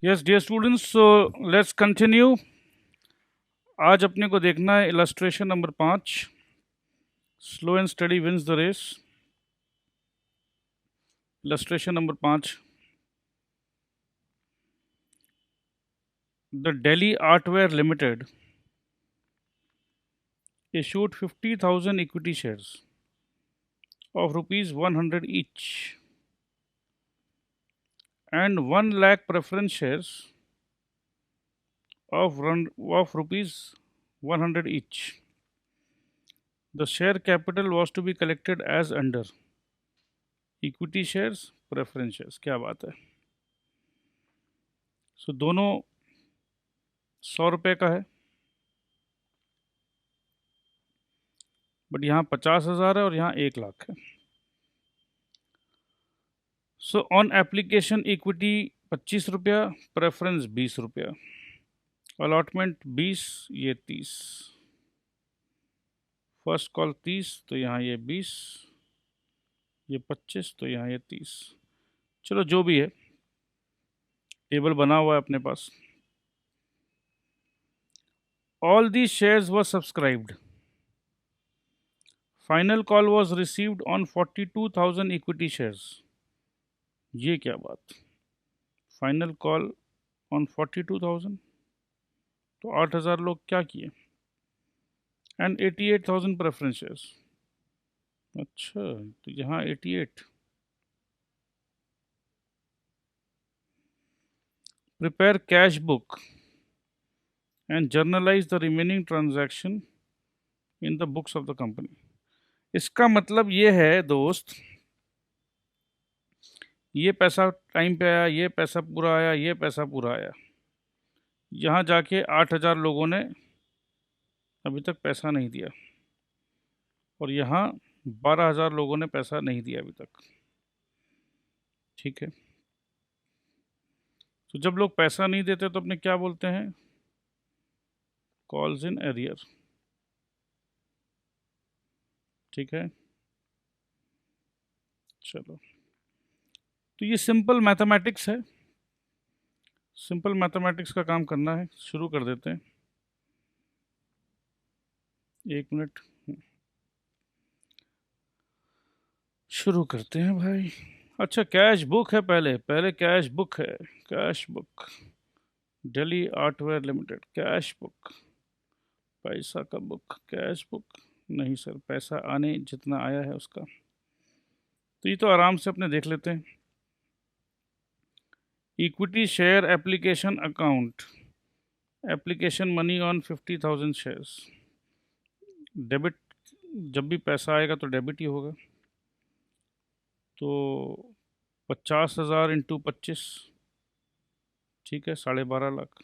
Yes dear students, so let's continue. आज अपने को देखना है illustration number 5, slow and steady wins the race. Illustration number 5, the Delhi artware limited issued 50,000 equity shares of rupees 100 each and 1 lakh preference shares of rupees 100 each. The share capital was to be collected as under equity shares, preference shares. क्या बात है। सो दोनों 100 रुपये का है, but यहाँ 50,000 है और यहाँ 1 लाख है। सो ऑन एप्लीकेशन इक्विटी 25 रुपया, प्रेफरेंस 20 रुपया, अलॉटमेंट 20, ये 30, फर्स्ट कॉल 30, तो यहाँ ये 20, ये 25, तो यहाँ ये 30। चलो जो भी है, टेबल बना हुआ है अपने पास। All the shares were subscribed, final call was received on 42,000 equity shares. ये क्या बात, फाइनल कॉल ऑन 42,000, तो 8,000 लोग क्या किए, एंड 88,000 प्रेफरेंस शेयर्स। अच्छा, तो यहाँ 88। Prepare cash book and generalized the remaining transaction in the books of the company. इसका मतलब ये है दोस्त, ये पैसा टाइम पे आया, ये पैसा पूरा आया, ये पैसा पूरा आया। यहाँ जाके 8,000 लोगों ने अभी तक पैसा नहीं दिया, और यहाँ 12,000 लोगों ने पैसा नहीं दिया अभी तक। ठीक है, तो जब लोग पैसा नहीं देते तो अपने क्या बोलते हैं, कॉल्स इन एरियर। ठीक है, चलो, तो ये सिंपल मैथमेटिक्स है, सिंपल मैथमेटिक्स का काम करना है। शुरू कर देते हैं, 1 मिनट, शुरू करते हैं भाई। अच्छा, कैश बुक है, पहले पहले कैश बुक है, cash book, Delhi artware limited, cash book, पैसा का बुक, कैश बुक नहीं सर, पैसा आने जितना आया है उसका। तो ये तो आराम से अपने देख लेते हैं। Equity share application account, application money on 50,000 shares, debit, जब भी पैसा आएगा तो डेबिट ही होगा। तो 50,000 इंटू 25, ठीक है, 12.5 lakh.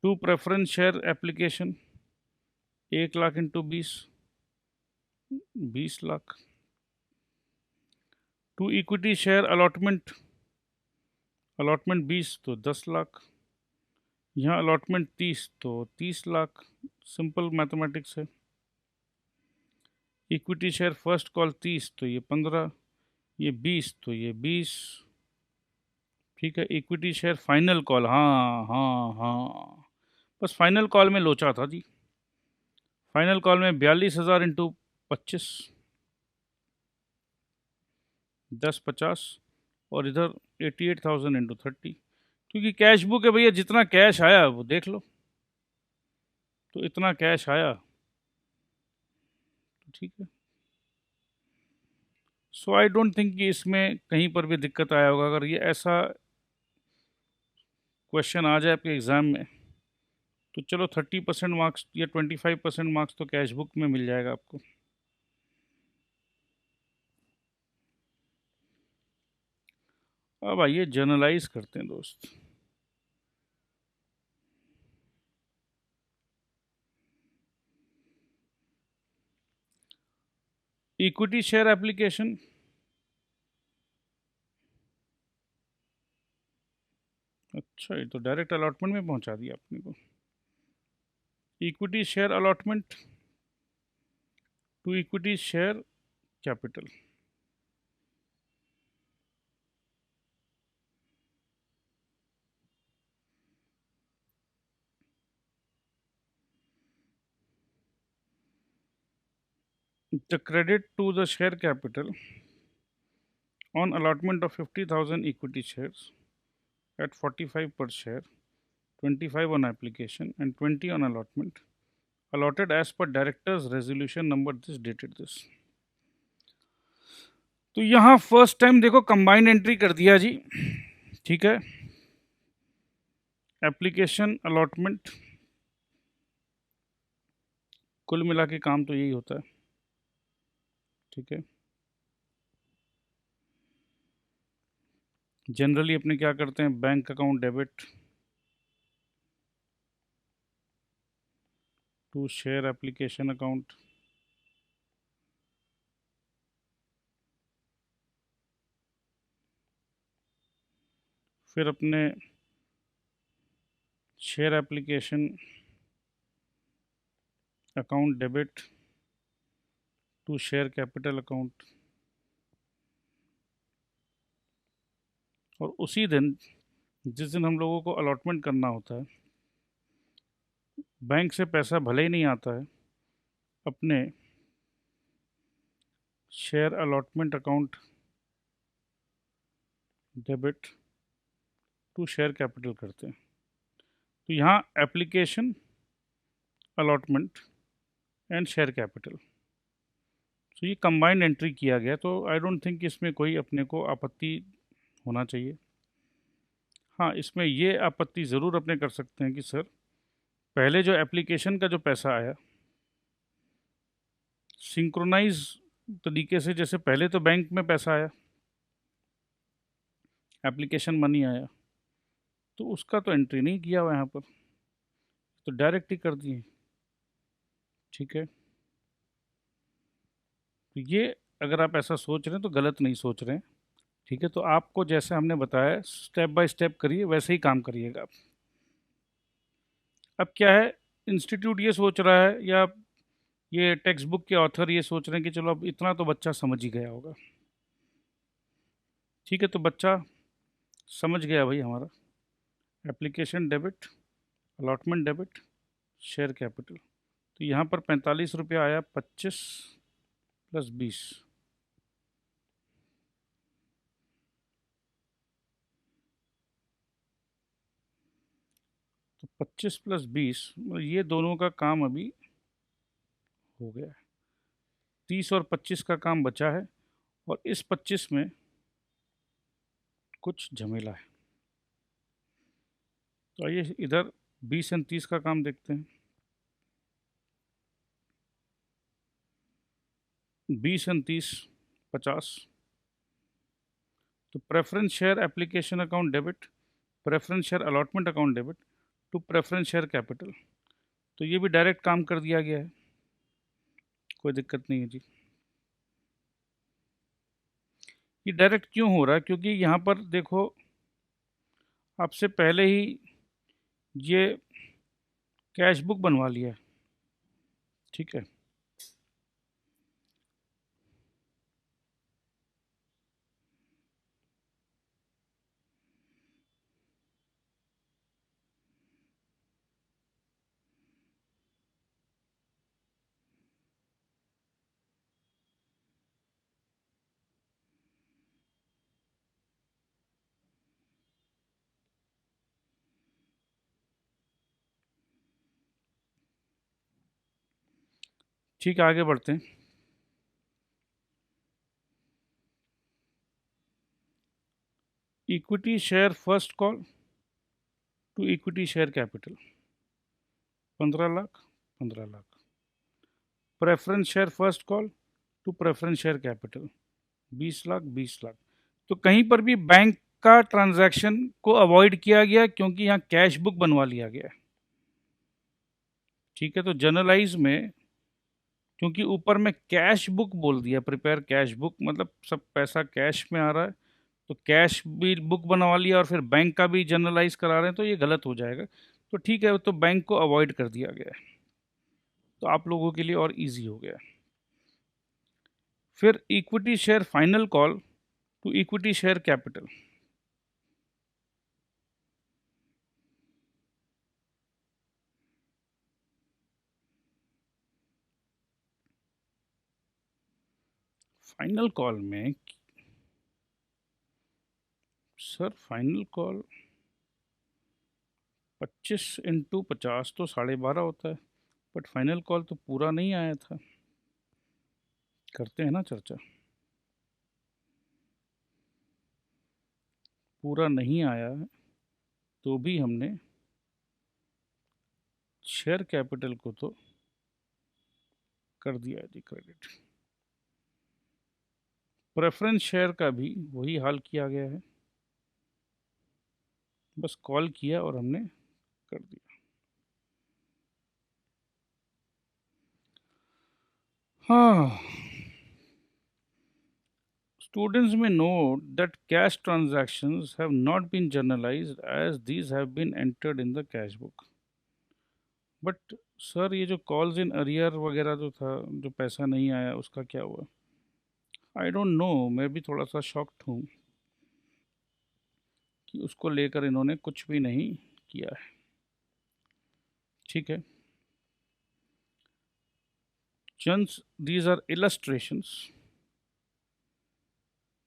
To preference share application, 1 lakh into 20, 20 lakh. To equity share allotment, allotment 20 तो 10 लाख, यहाँ अलॉटमेंट 30 तो 30 लाख। सिंपल मैथमेटिक्स है। इक्विटी शेयर फर्स्ट कॉल 30 तो ये 15, ये 20 तो ये 20। ठीक है, इक्विटी शेयर फाइनल कॉल, हाँ हाँ हाँ, बस फाइनल कॉल में लोचा था जी। फाइनल कॉल में 42,000 इंटू 25, 10 50, और इधर 88,000 इंटू 30, क्योंकि कैश बुक है भैया, जितना कैश आया वो देख लो, तो इतना कैश आया, तो ठीक है। सो आई डोंट थिंक कि इसमें कहीं पर भी दिक्कत आया होगा। अगर ये ऐसा क्वेश्चन आ जाए आपके एग्ज़ाम में, तो चलो 30% मार्क्स या 25% मार्क्स तो कैश बुक में मिल जाएगा आपको। अब आइए जर्नलाइज करते हैं दोस्त। इक्विटी शेयर एप्लीकेशन, अच्छा, ये तो डायरेक्ट अलॉटमेंट में पहुंचा दिया अपने को। Equity share allotment to equity share capital, The credit to the share capital on allotment of 50,000 equity shares at 45 per share, 25 on application and 20 on allotment, allotted as per director's resolution number this dated this. तो यहाँ first time देखो combined entry कर दिया जी, ठीक है। Application, allotment, कुल मिला के काम तो यही होता है, ठीक है। जनरली अपने क्या करते हैं, bank account debit to share application account, फिर अपने share application account debit to share capital account, और उसी दिन जिस दिन हम लोगों को अलॉटमेंट करना होता है, बैंक से पैसा भले ही नहीं आता है, अपने share allotment account debit to share capital करते हैं। तो यहाँ application, allotment and share capital, तो ये कंबाइंड एंट्री किया गया, तो आई डोंट थिंक इसमें कोई अपने को आपत्ति होना चाहिए। हाँ, इसमें ये आपत्ति ज़रूर अपने कर सकते हैं कि सर पहले जो एप्लीकेशन का जो पैसा आया सिंक्रोनाइज तरीके से, जैसे पहले तो बैंक में पैसा आया, एप्लीकेशन मनी आया, तो उसका तो एंट्री नहीं किया हुआ यहाँ पर, तो डायरेक्ट ही कर दिए, ठीक है। तो ये अगर आप ऐसा सोच रहे हैं तो गलत नहीं सोच रहे हैं, ठीक है। तो आपको जैसे हमने बताया स्टेप बाय स्टेप करिए, वैसे ही काम करिएगा आप। अब क्या है, इंस्टीट्यूट ये सोच रहा है या ये टेक्स्ट बुक के ऑथर ये सोच रहे हैं कि चलो अब इतना तो बच्चा समझ ही गया होगा, ठीक है। तो बच्चा समझ गया भाई हमारा, application debit, allotment debit, share capital. तो यहाँ पर 45 रुपया आया, 25 प्लस 20, तो 25 प्लस 20, ये दोनों का काम अभी हो गया है। 30 और 25 का काम बचा है, और इस 25 में कुछ झमेला है। तो आइए इधर 20 और 30 का काम देखते हैं। 20 और 30 50, तो preference share application account debit, preference share allotment account debit to preference share capital, तो ये भी डायरेक्ट काम कर दिया गया है, कोई दिक्कत नहीं है जी। ये डायरेक्ट क्यों हो रहा है, क्योंकि यहाँ पर देखो आपसे पहले ही ये कैश बुक बनवा लिया है, ठीक है। ठीक है, आगे बढ़ते हैं। Equity share first call to equity share capital 15 lakh 15 lakh, preference share first call to preference share capital 20 lakh 20 lakh. तो कहीं पर भी बैंक का ट्रांजैक्शन को अवॉइड किया गया, क्योंकि यहाँ कैश बुक बनवा लिया गया है, ठीक है। तो जनरलाइज में क्योंकि ऊपर में कैश बुक बोल दिया, प्रिपेयर कैश बुक, मतलब सब पैसा कैश में आ रहा है, तो कैश भी बुक बनवा लिया और फिर बैंक का भी जनरलाइज करा रहे हैं, तो ये गलत हो जाएगा। तो ठीक है, तो बैंक को अवॉइड कर दिया गया है, तो आप लोगों के लिए और इजी हो गया। फिर equity share final call to equity share capital, final call में सर फाइनल कॉल 25 × 50 तो 12.5 होता है, बट फाइनल कॉल तो पूरा नहीं आया था। करते हैं ना चर्चा। पूरा नहीं आया है तो भी हमने शेयर कैपिटल को तो कर दिया है जी क्रेडिट। प्रेफरेंस शेयर का भी वही हाल किया गया है, बस कॉल किया और हमने कर दिया। हाँ, students may note that cash transactions have not been journalized as these have been entered in the cash book. But sir ये जो कॉल्स इन अरियर वगैरह जो था, जो पैसा नहीं आया, उसका क्या हुआ? आई डोंट नो, मैं भी थोड़ा सा शॉक्ड हूँ कि उसको लेकर इन्होंने कुछ भी नहीं किया है। ठीक है, since these are illustrations,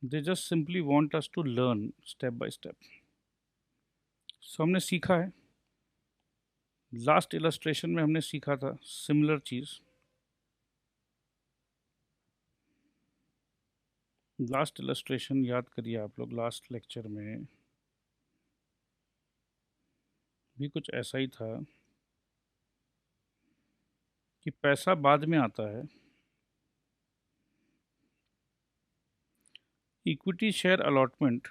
they just simply want us to learn step by step. सो हमने सीखा है, लास्ट इलस्ट्रेशन में हमने सीखा था सिमिलर चीज़। लास्ट इलस्ट्रेशन याद करिए आप लोग, लास्ट लेक्चर में भी कुछ ऐसा ही था कि पैसा बाद में आता है, equity share allotment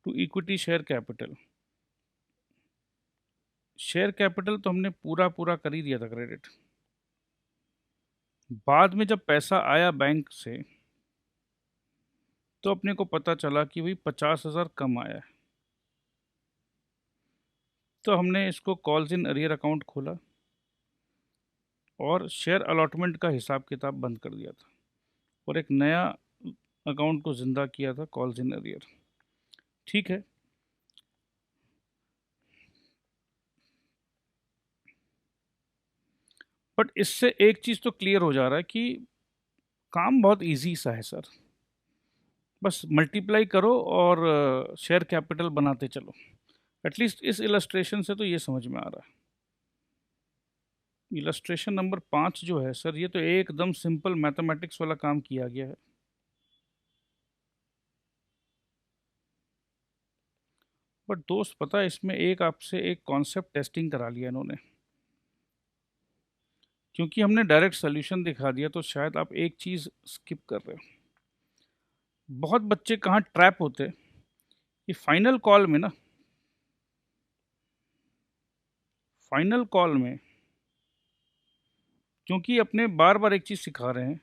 to equity share capital. Share capital तो हमने पूरा पूरा कर ही दिया था क्रेडिट। बाद में जब पैसा आया बैंक से तो अपने को पता चला कि भाई 50,000 कम आया है, तो हमने इसको कॉल्स इन अरियर अकाउंट खोला और शेयर अलॉटमेंट का हिसाब किताब बंद कर दिया था और एक नया अकाउंट को ज़िंदा किया था, कॉल्स इन अरियर। ठीक है, बट इससे एक चीज़ तो क्लियर हो जा रहा है कि काम बहुत इजी सा है सर, बस मल्टीप्लाई करो और शेयर कैपिटल बनाते चलो। एटलीस्ट इस इलस्ट्रेशन से तो ये समझ में आ रहा है। इलस्ट्रेशन नंबर 5 जो है सर, ये तो एकदम सिंपल मैथमेटिक्स वाला काम किया गया है। बट दोस्त पता है, इसमें एक आपसे एक कॉन्सेप्ट टेस्टिंग करा लिया इन्होंने, क्योंकि हमने डायरेक्ट सोल्यूशन दिखा दिया तो शायद आप एक चीज़ स्किप कर रहे हो। बहुत बच्चे कहाँ ट्रैप होते हैं कि फाइनल कॉल में ना, फाइनल कॉल में क्योंकि अपने बार बार एक चीज़ सिखा रहे हैं,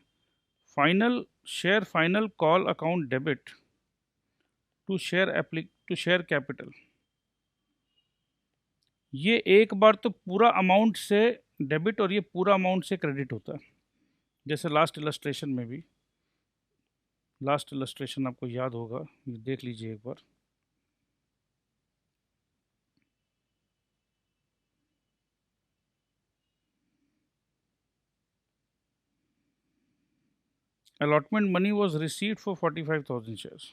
final share final call account debit to share capital. ये एक बार तो पूरा अमाउंट से डेबिट और ये पूरा अमाउंट से क्रेडिट होता है, जैसे लास्ट इलस्ट्रेशन में भी। लास्ट इलस्ट्रेशन आपको याद होगा, ये देख लीजिए एक बार। Allotment money was received for 45,000 shares.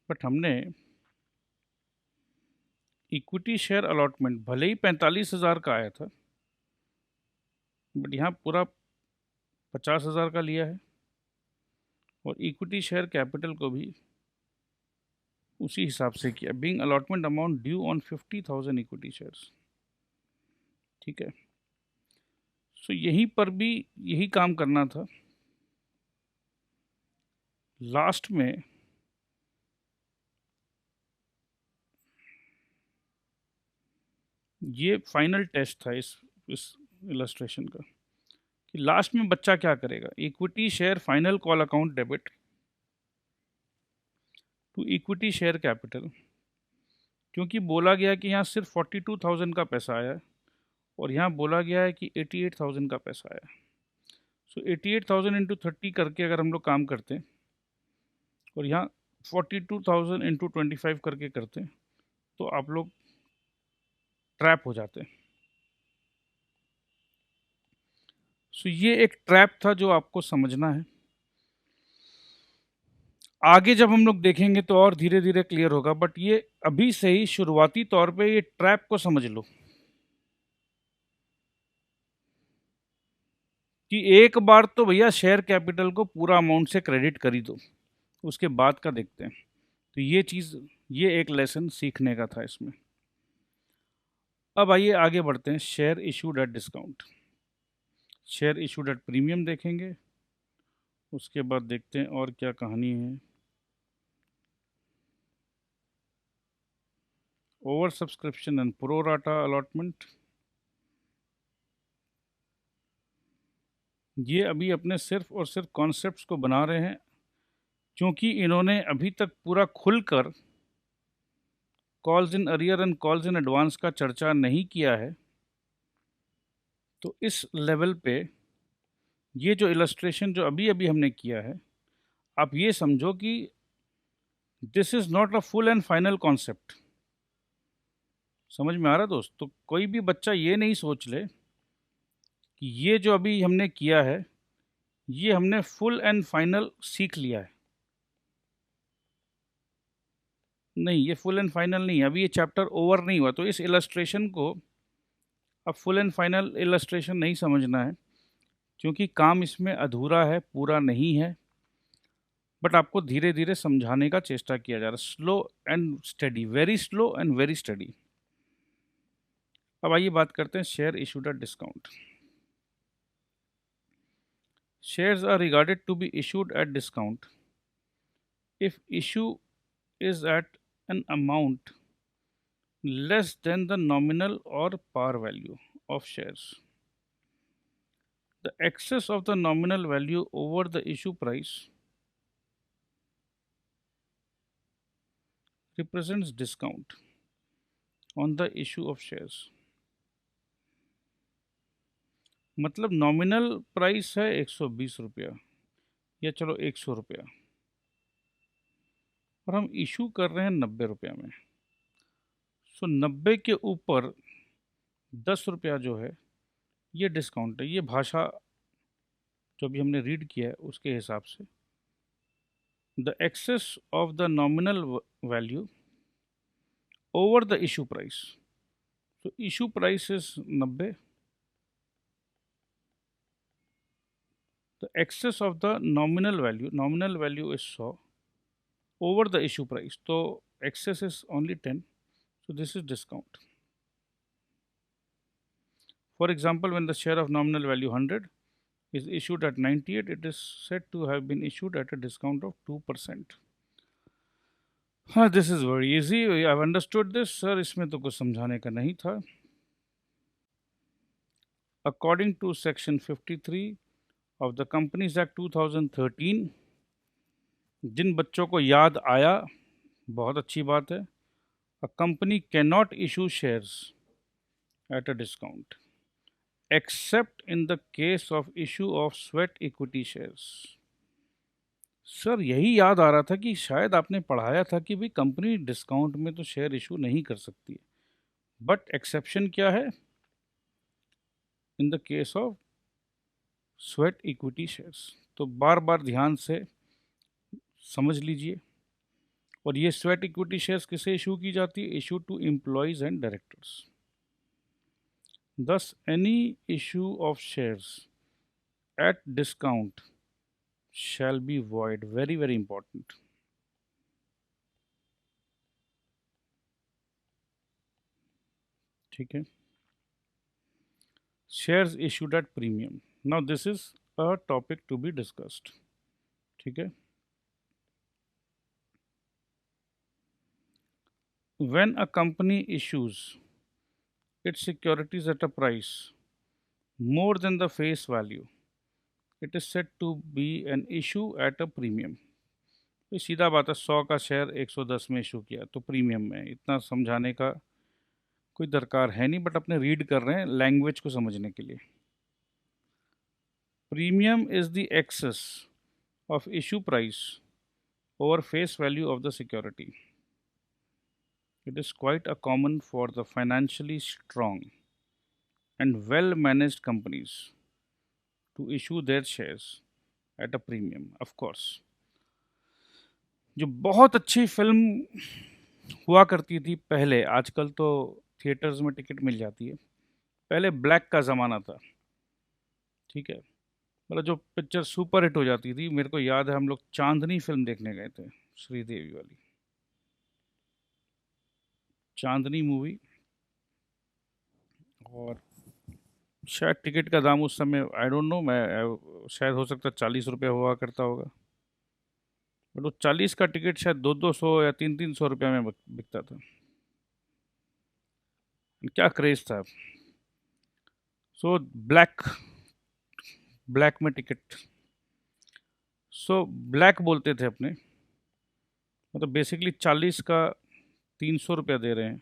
But हमने इक्विटी शेयर अलॉटमेंट भले ही 45,000 का आया था, बट यहाँ पूरा 50,000 का लिया है और इक्विटी शेयर कैपिटल को भी उसी हिसाब से किया, being allotment amount due on 50,000 equity shares. ठीक है, सो यहीं पर भी यही काम करना था। लास्ट में ये फाइनल टेस्ट था इस इलस्ट्रेशन का, कि लास्ट में बच्चा क्या करेगा, equity share final call account debit to equity share capital. क्योंकि बोला गया कि यहाँ सिर्फ 42,000 का पैसा आया है और यहाँ बोला गया है कि 88,000 का पैसा आया। सो 88,000 इंटू 30 करके अगर हम लोग काम करते हैं और यहाँ 42,000 इंटू 25 करके करते हैं तो आप लोग ट्रैप हो जाते हैं। सो ये एक ट्रैप था जो आपको समझना है। आगे जब हम लोग देखेंगे तो और धीरे धीरे क्लियर होगा, बट ये अभी से ही शुरुआती तौर पे ये ट्रैप को समझ लो कि एक बार तो भैया शेयर कैपिटल को पूरा अमाउंट से क्रेडिट कर ही दो, उसके बाद का देखते हैं। तो ये चीज़, ये एक लेसन सीखने का था इसमें। अब आइए आगे बढ़ते हैं। Share issued at discount, share issued at premium देखेंगे, उसके बाद देखते हैं और क्या कहानी है। Over subscription and pro rata allotment, ये अभी अपने सिर्फ और सिर्फ कॉन्सेप्ट्स को बना रहे हैं, क्योंकि इन्होंने अभी तक पूरा खुलकर calls in arrear and calls in advance का चर्चा नहीं किया है। तो इस लेवल पे ये जो इलस्ट्रेशन जो अभी अभी हमने किया है, आप ये समझो कि this is not a full and final concept. समझ में आ रहा है दोस्त? तो कोई भी बच्चा ये नहीं सोच ले कि ये जो अभी हमने किया है ये हमने फुल एंड फाइनल सीख लिया है। नहीं, ये फुल एंड फाइनल नहीं है, अभी ये चैप्टर ओवर नहीं हुआ। तो इस इलस्ट्रेशन को अब फुल एंड फाइनल इलस्ट्रेशन नहीं समझना है, क्योंकि काम इसमें अधूरा है, पूरा नहीं है, बट आपको धीरे धीरे समझाने का चेष्टा किया जा रहा है। Slow and steady, very slow and very steady. अब आइए बात करते हैं share issued at discount. Shares are regarded to be issued at discount if issue is at an amount less than the nominal or par value of shares. The excess of the nominal value over the issue price represents discount on the issue of shares. मतलब nominal price है 120 रुपया या चलो 100 रुपया, और हम issue कर रहे हैं 90 रुपया में। सो 90 के ऊपर 10 रुपया जो है ये डिस्काउंट है। ये भाषा जो भी हमने रीड किया है उसके हिसाब से the excess of the nominal value over the issue price. So issue price is 90. The excess of the nominal value is 100 over the issue price. So excess is only 10. So this is discount. For example, when the share of nominal value 100 is issued at 98, it is said to have been issued at a discount of 2%. हाँ, this is very easy. I've understood this, sir. इसमें तो कुछ समझाने का नहीं था. According to section 53 of the Companies Act 2013, जिन बच्चों को याद आया बहुत अच्छी बात है, a company cannot issue shares at a discount except in the case of issue of sweat equity shares. Sir यही याद आ रहा था कि शायद आपने पढ़ाया था कि भाई कंपनी डिस्काउंट में तो शेयर इशू नहीं कर सकती है, बट एक्सेप्शन क्या है? In the case of sweat equity shares. तो बार बार ध्यान से समझ लीजिए। और ये स्वेट इक्विटी शेयर्स किसे इशू की जाती है? Issue to employees and directors. Thus any issue of shares at discount shall be void. Very very important. ठीक है। shares issued at premium. Now this is a topic to be discussed. ठीक है। When a company issues its securities at a price more than the face value, it is said to be an issue at a premium. तो सीधा बात है, 100 का share 110 में issue किया तो प्रीमियम में। इतना समझाने का कोई दरकार है नहीं, बट अपने रीड कर रहे हैं लैंग्वेज को समझने के लिए। Premium is the excess of issue price over face value of the security. It is quite a common for the financially strong and well managed companies to issue their shares at a premium. Of course, जो बहुत अच्छी film हुआ करती थी पहले, आजकल तो theatres में टिकट मिल जाती है, पहले ब्लैक का ज़माना था, ठीक है। मतलब जो पिक्चर सुपर हिट हो जाती थी, मेरे को याद है हम लोग चांदनी फिल्म देखने गए थे, श्रीदेवी वाली चांदनी मूवी। और शायद टिकट का दाम उस समय आई डोंट नो, मैं शायद हो सकता 40 रुपये हुआ करता होगा, बट वो 40 का टिकट शायद 200 या 300 रुपये में बिकता था। क्या क्रेज था। सो ब्लैक, ब्लैक में टिकट, सो ब्लैक बोलते थे अपने, मतलब बेसिकली 40 का 300 रुपया दे रहे हैं,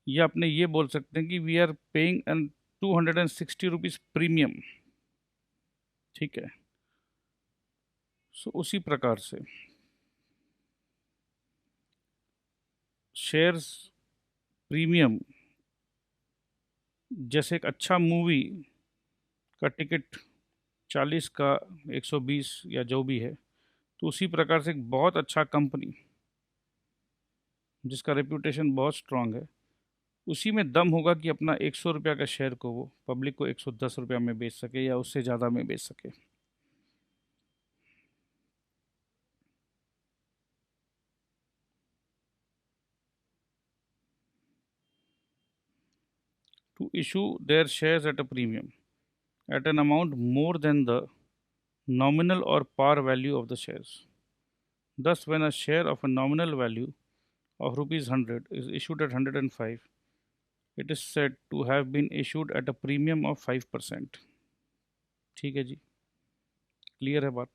या अपने ये बोल सकते हैं कि we are paying an 260 rupees premium, ठीक है। सो उसी प्रकार से शेयर्स प्रीमियम, जैसे एक अच्छा मूवी का टिकट 40 का 120 या जो भी है, तो उसी प्रकार से एक बहुत अच्छा कंपनी जिसका रेप्यूटेशन बहुत स्ट्रांग है, उसी में दम होगा कि अपना 100 रुपया का शेयर को वो पब्लिक को 110 रुपया में बेच सके या उससे ज़्यादा में बेच सके। To issue their shares at a premium at an amount more than the nominal or par value of the shares. Thus, when a share of a nominal value of rupees 100 is issued at 105, it is said to have been issued at a premium of 5%. ठीक है जी, clear है बात।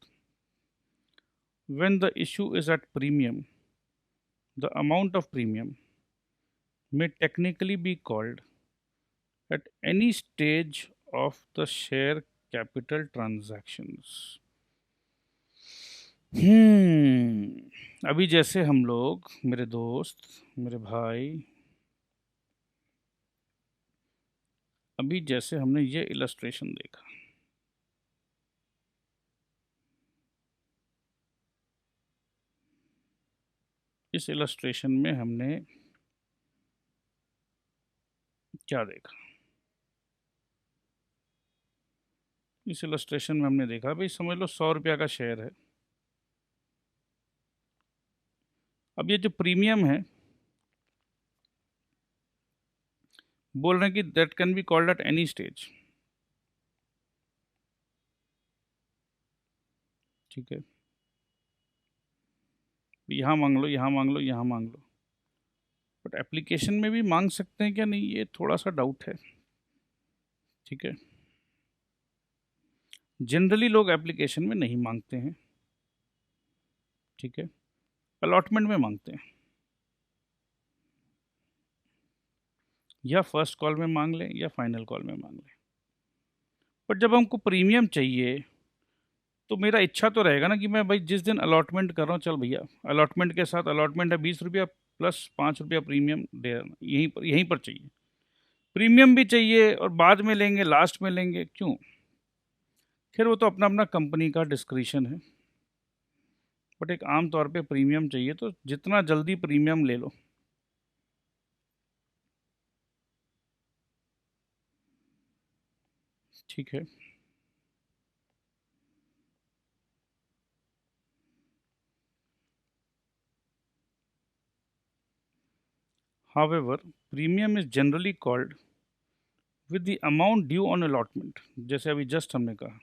When the issue is at premium, the amount of premium may technically be called at any stage of the share capital transactions. अभी जैसे हम लोग, मेरे दोस्त, मेरे भाई, अभी जैसे हमने ये इलस्ट्रेशन देखा, इस इलस्ट्रेशन में हमने क्या देखा? इस इलस्ट्रेशन में हमने देखा भाई, समझ लो 100 रुपया का शेयर है। अब ये जो प्रीमियम है, बोल रहे हैं कि that can be called at any stage, ठीक है। यहाँ मांग लो, यहाँ मांग लो, यहाँ मांग लो, बट एप्लीकेशन में भी मांग सकते हैं क्या? नहीं, ये थोड़ा सा डाउट है, ठीक है। जनरली लोग एप्लीकेशन में नहीं मांगते हैं, ठीक है, अलॉटमेंट में मांगते हैं, या फर्स्ट कॉल में मांग लें या फाइनल कॉल में मांग लें। पर जब हमको प्रीमियम चाहिए तो मेरा इच्छा तो रहेगा ना कि मैं भाई जिस दिन अलॉटमेंट कर रहा हूँ, चल भैया अलॉटमेंट के साथ, अलॉटमेंट है 20 रुपया प्लस 5 रुपया प्रीमियम दे, यहीं पर चाहिए। प्रीमियम भी चाहिए और बाद में लेंगे, लास्ट में लेंगे, क्यों? खैर वो तो अपना अपना कंपनी का डिस्क्रिशन है, बट एक आम तौर पे प्रीमियम चाहिए तो जितना जल्दी प्रीमियम ले लो। ठीक है, however premium is generally called with the amount due on allotment। जैसे अभी जस्ट हमने कहा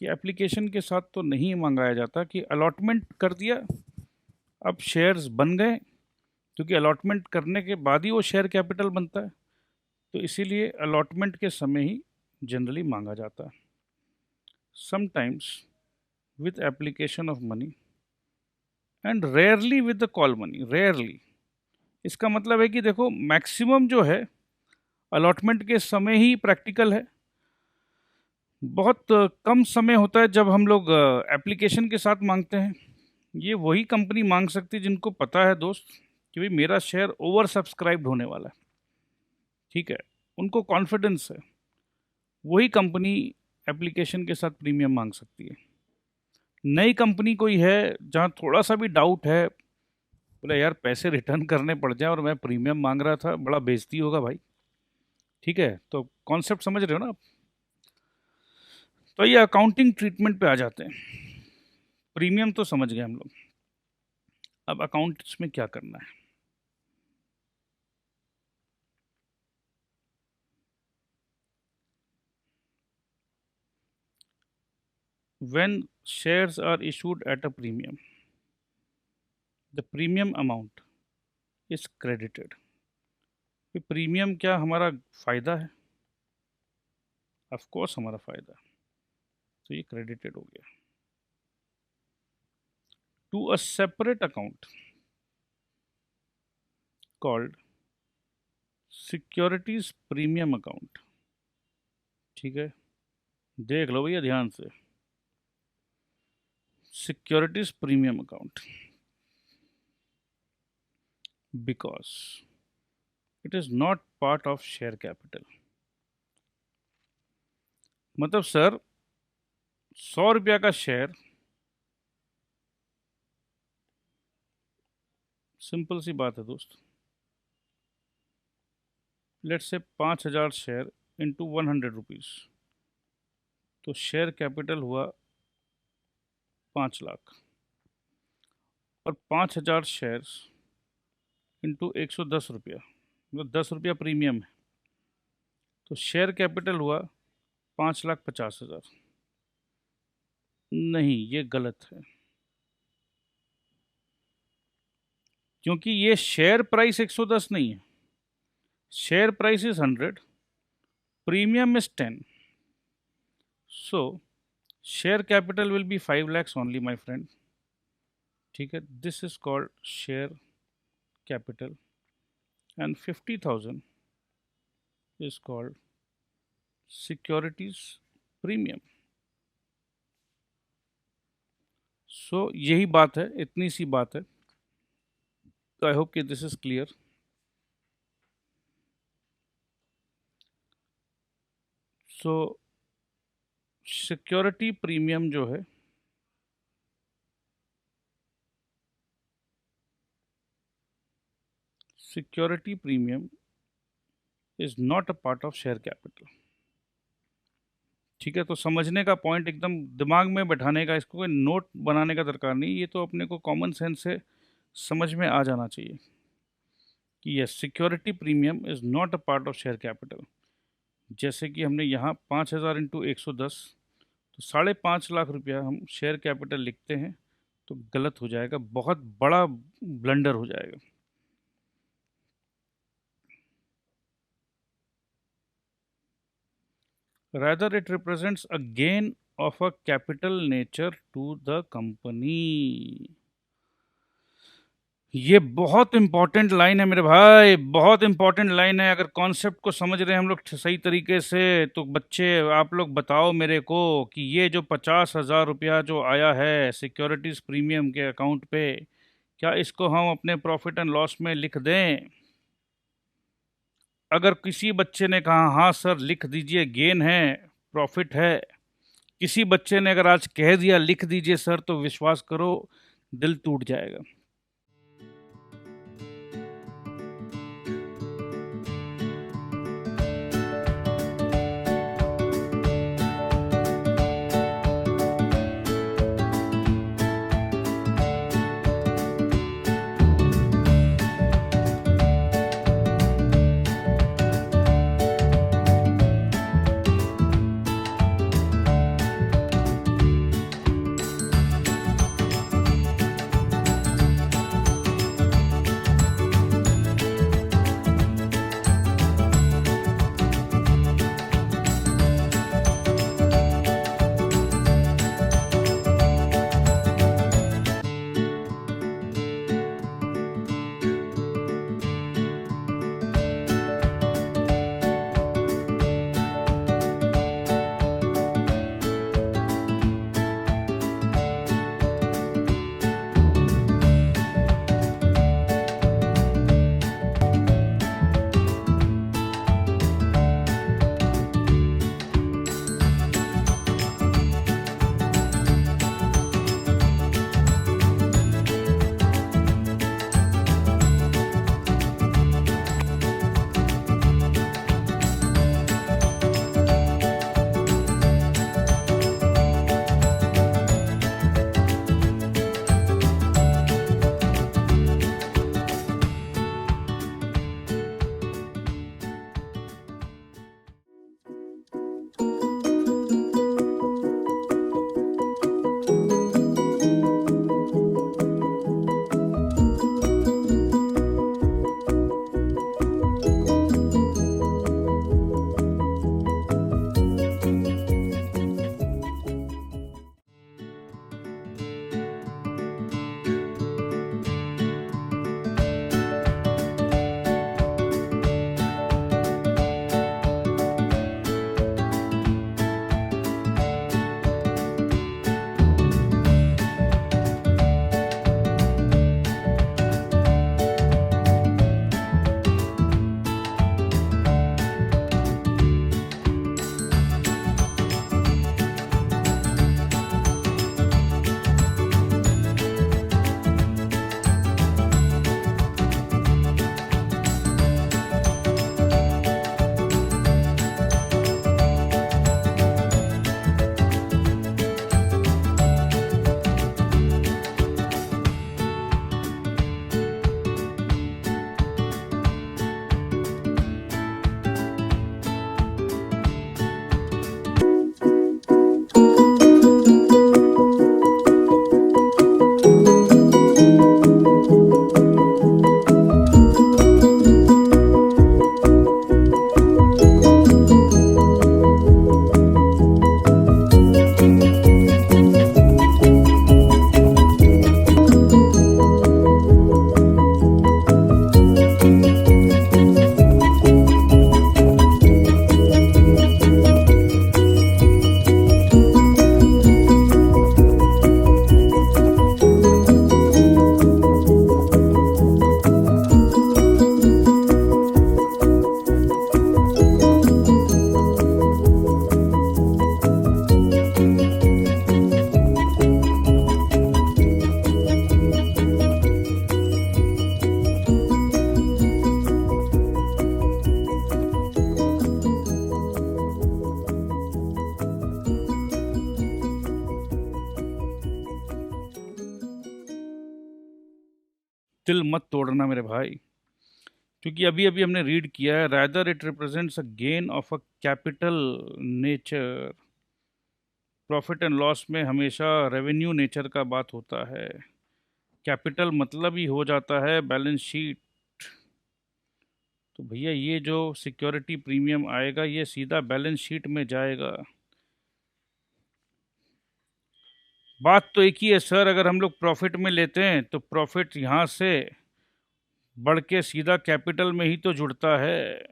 कि एप्लीकेशन के साथ तो नहीं मंगाया जाता कि अलॉटमेंट कर दिया, अब शेयर्स बन गए, क्योंकि अलॉटमेंट करने के बाद ही वो शेयर कैपिटल बनता है, तो इसीलिए अलॉटमेंट के समय ही जनरली मांगा जाता है। Sometimes with application of money and rarely with the call money. Rarely इसका मतलब है कि देखो मैक्सिमम जो है अलॉटमेंट के समय ही प्रैक्टिकल है, बहुत कम समय होता है जब हम लोग एप्लीकेशन के साथ मांगते हैं, ये वही कंपनी मांग सकती है जिनको पता है दोस्त कि भाई मेरा शेयर ओवर सब्सक्राइब्ड होने वाला है, ठीक है, उनको कॉन्फिडेंस है, वही कंपनी एप्लीकेशन के साथ प्रीमियम मांग सकती है। नई कंपनी कोई है जहाँ थोड़ा सा भी डाउट है, बोले यार पैसे रिटर्न करने पड़ जाए और मैं प्रीमियम मांग रहा था, बड़ा बेइज्जती होगा भाई, ठीक है, तो कॉन्सेप्ट समझ रहे हो ना आप। तो ये अकाउंटिंग ट्रीटमेंट पे आ जाते हैं। प्रीमियम तो समझ गए हम लोग, अब अकाउंट्स में क्या करना है। When shares are issued at a premium, the premium amount is credited. ये प्रीमियम क्या हमारा फ़ायदा है? ऑफ कोर्स हमारा फ़ायदा, तो ये क्रेडिटेड हो गया to a separate account called securities premium account. ठीक है, देख लो भैया ध्यान से, securities premium account, because it is not part of share capital. मतलब सर 100 रुपया का शेयर, सिंपल सी बात है दोस्त, लेट से 5,000 शेयर इंटू 100 रुपीज़, तो शेयर कैपिटल हुआ 5 लाख, और 5,000 शेयर्स इंटू 110 रुपया, मतलब 10 रुपया प्रीमियम है, तो शेयर कैपिटल हुआ 5,50,000। नहीं, ये गलत है, क्योंकि ये शेयर प्राइस 110 नहीं है, share price is 100, premium is 10, so share capital will be 5 lakhs only my friend. ठीक है, this is called share capital and 50,000 is called securities premium. So यही बात है, इतनी सी बात है। आई होप कि this is clear. So security premium जो है, security premium is not a part of share capital. ठीक है, तो समझने का पॉइंट एकदम दिमाग में बैठाने का, इसको कोई नोट बनाने का दरकार नहीं, ये तो अपने को कॉमन सेंस से समझ में आ जाना चाहिए कि yes, security premium is not a part of share capital. जैसे कि हमने यहाँ 5,000 इंटू 110, तो 5.5 लाख रुपया हम शेयर कैपिटल लिखते हैं, तो गलत हो जाएगा, बहुत बड़ा ब्लंडर हो जाएगा। Rather, it represents a gain of a capital nature to the company. ये बहुत इंपॉर्टेंट लाइन है मेरे भाई, बहुत इंपॉर्टेंट लाइन है। अगर कॉन्सेप्ट को समझ रहे हैं हम लोग सही तरीके से, तो बच्चे आप लोग बताओ मेरे को कि ये जो 50,000 रुपया जो आया है सिक्योरिटीज़ प्रीमियम के अकाउंट पे, क्या इसको हम अपने प्रॉफिट एंड लॉस में लिख दें? अगर किसी बच्चे ने कहा हाँ सर लिख दीजिए, गेन है, प्रॉफिट है, किसी बच्चे ने अगर आज कह दिया लिख दीजिए सर, तो विश्वास करो दिल टूट जाएगा। दिल मत तोड़ना मेरे भाई, क्योंकि अभी अभी हमने रीड किया है, rather it represents a gain of a capital nature. Profit and loss में हमेशा रेवेन्यू नेचर का बात होता है, कैपिटल मतलब ही हो जाता है बैलेंस शीट। तो भैया ये जो सिक्योरिटी प्रीमियम आएगा ये सीधा बैलेंस शीट में जाएगा। बात तो एक ही है सर, अगर हम लोग प्रॉफिट में लेते हैं तो प्रॉफिट यहाँ से बढ़ के सीधा कैपिटल में ही तो जुड़ता है।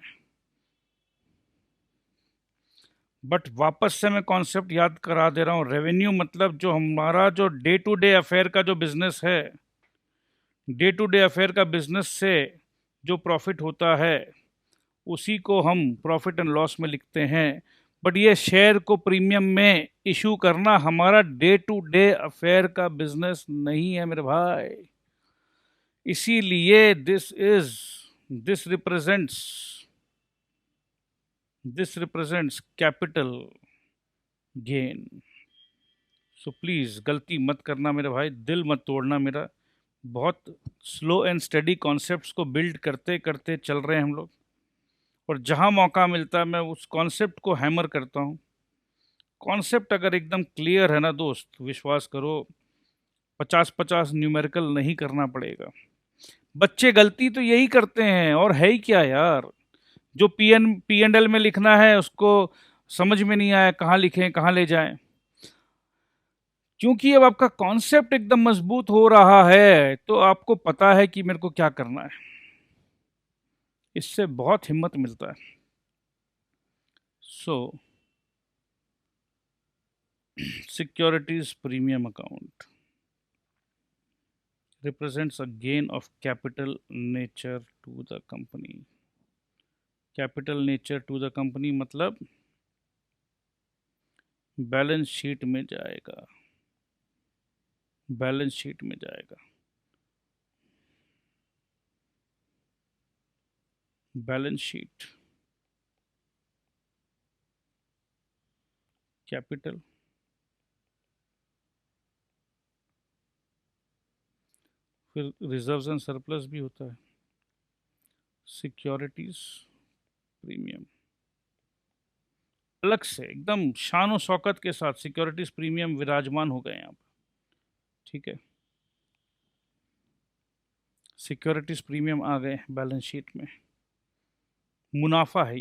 बट वापस से मैं कॉन्सेप्ट याद करा दे रहा हूँ, रेवेन्यू मतलब जो हमारा जो डे टू डे अफेयर का जो बिजनेस है, डे टू डे अफेयर का बिजनेस से जो प्रॉफिट होता है उसी को हम प्रॉफिट एंड लॉस में लिखते हैं। बट ये शेयर को प्रीमियम में इशू करना हमारा डे टू डे अफेयर का बिजनेस नहीं है मेरे भाई। इसीलिए this represents capital gain. So please गलती मत करना मेरे भाई, दिल मत तोड़ना मेरा। बहुत स्लो एंड स्टडी कॉन्सेप्ट्स को बिल्ड करते करते चल रहे हैं हम लोग, और जहाँ मौका मिलता है मैं उस कॉन्सेप्ट को हैमर करता हूँ। कॉन्सेप्ट अगर एकदम क्लियर है ना दोस्त, विश्वास करो 50-50 न्यूमेरिकल नहीं करना पड़ेगा। बच्चे गलती तो यही करते हैं, और है ही क्या यार, जो पी एंड एल में लिखना है उसको समझ में नहीं आया कहाँ लिखें कहाँ ले जाएं। क्योंकि अब आपका कॉन्सेप्ट एकदम मजबूत हो रहा है तो आपको पता है कि मेरे को क्या करना है, इससे बहुत हिम्मत मिलता है। So securities premium account represents a gain of capital nature to the company। Capital nature to the company मतलब बैलेंस शीट में जाएगा, बैलेंस शीट में जाएगा, बैलेंस शीट कैपिटल। फिर रिजर्व्स एंड सरप्लस भी होता है। सिक्योरिटीज प्रीमियम अलग से एकदम शान शौकत के साथ सिक्योरिटीज प्रीमियम विराजमान हो गए यहाँ पर, ठीक है। सिक्योरिटीज प्रीमियम आ गए बैलेंस शीट में, मुनाफा है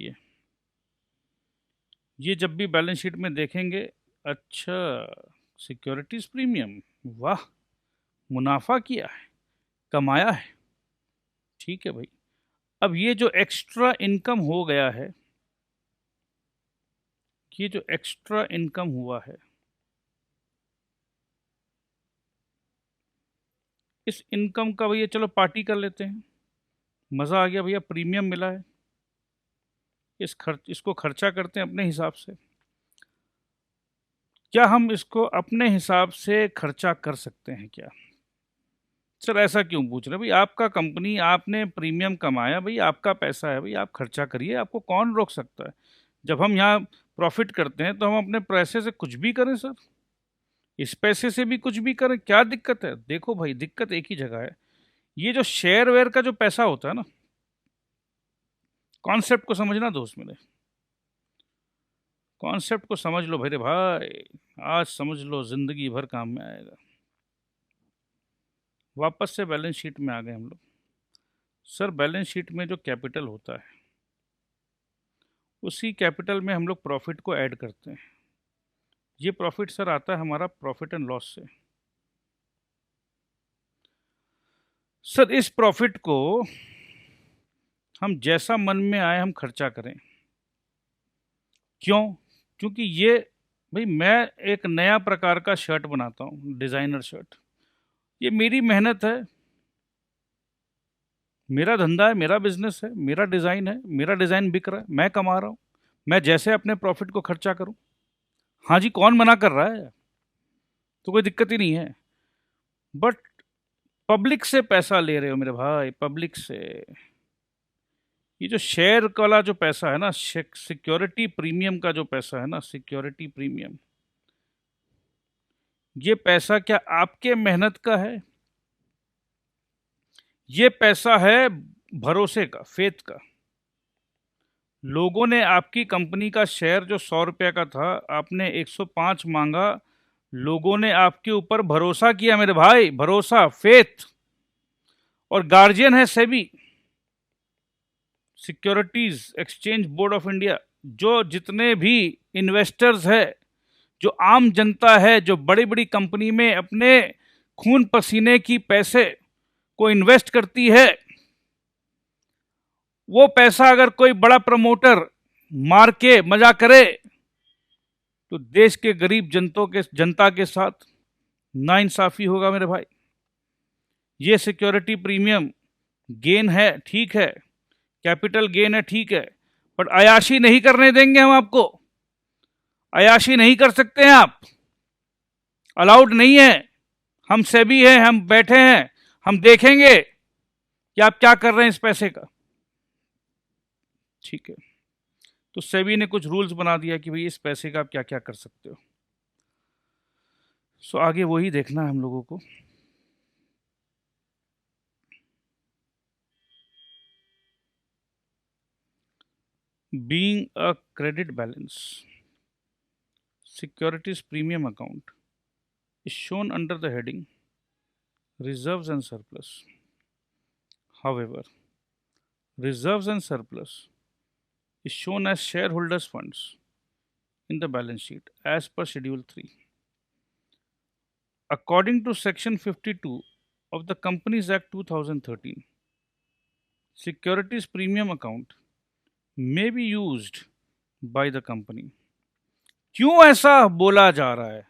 ये जब भी बैलेंस शीट में देखेंगे, अच्छा सिक्योरिटीज प्रीमियम, वाह मुनाफा किया है, कमाया है, ठीक है भाई। अब ये जो एक्स्ट्रा इनकम हो गया है, ये जो एक्स्ट्रा इनकम हुआ है, इस इनकम का भैया चलो पार्टी कर लेते हैं, मज़ा आ गया भैया, प्रीमियम मिला है, इसको खर्चा करते हैं अपने हिसाब से। क्या हम इसको अपने हिसाब से खर्चा कर सकते हैं क्या? सर ऐसा क्यों पूछ रहे हैं भाई, आपका कंपनी, आपने प्रीमियम कमाया भाई, आपका पैसा है भाई, आप खर्चा करिए, आपको कौन रोक सकता है। जब हम यहाँ प्रॉफिट करते हैं तो हम अपने पैसे से कुछ भी करें सर, इस पैसे से भी कुछ भी करें, क्या दिक्कत है? देखो भाई दिक्कत एक ही जगह है, ये जो शेयर वेयर का जो पैसा होता है ना, कॉन्सेप्ट को समझना दोस्त मेरे, कॉन्सेप्ट को समझ लो मेरे भाई, आज समझ लो जिंदगी भर काम में आएगा। वापस से बैलेंस शीट में आ गए हम लोग। सर बैलेंस शीट में जो कैपिटल होता है उसी कैपिटल में हम लोग प्रॉफिट को ऐड करते हैं। ये प्रॉफिट सर आता है हमारा प्रॉफिट एंड लॉस से। सर इस प्रॉफिट को हम जैसा मन में आए हम खर्चा करें, क्यों? क्योंकि ये भाई मैं एक नया प्रकार का शर्ट बनाता हूँ, डिज़ाइनर शर्ट, ये मेरी मेहनत है, मेरा धंधा है, मेरा बिजनेस है, मेरा डिज़ाइन है, मेरा डिज़ाइन बिक रहा है, मैं कमा रहा हूँ, मैं जैसे अपने प्रॉफिट को खर्चा करूँ। हाँ जी, कौन मना कर रहा है? तो कोई दिक्कत ही नहीं है। बट पब्लिक से पैसा ले रहे हो मेरे भाई, पब्लिक से। ये जो शेयर वाला जो पैसा है ना, सिक्योरिटी प्रीमियम का जो पैसा है ना, सिक्योरिटी प्रीमियम, ये पैसा क्या आपके मेहनत का है? ये पैसा है भरोसे का, फेथ का। लोगों ने आपकी कंपनी का शेयर जो 100 रुपये का था, आपने 105 मांगा। लोगों ने आपके ऊपर भरोसा किया मेरे भाई, भरोसा, फेथ। और गार्जियन है SEBI, securities exchange board of India. जो जितने भी इन्वेस्टर्स है, जो आम जनता है, जो बड़ी बड़ी कंपनी में अपने खून पसीने की पैसे को इन्वेस्ट करती है, वो पैसा अगर कोई बड़ा प्रमोटर मार के मजा करे तो देश के गरीब जनता के साथ नाइंसाफी होगा मेरे भाई। ये सिक्योरिटी प्रीमियम गेन है, ठीक है, कैपिटल गेन है, ठीक है, बट अयाशी नहीं करने देंगे हम आपको। अयाशी नहीं कर सकते हैं आप, अलाउड नहीं है। हम सेबी हैं, हम बैठे हैं, हम देखेंगे कि आप क्या कर रहे हैं इस पैसे का, ठीक है। तो सेबी ने कुछ रूल्स बना दिया कि भाई इस पैसे का आप क्या क्या कर सकते हो। सो आगे वही देखना है हम लोगों को। Being a credit balance, securities premium account is shown under the heading Reserves and Surplus. However, reserves and surplus is shown as shareholders' funds in the balance sheet as per Schedule 3. According to Section 52 of the Companies Act 2013, securities premium account may be used by the company. क्यों ऐसा बोला जा रहा है,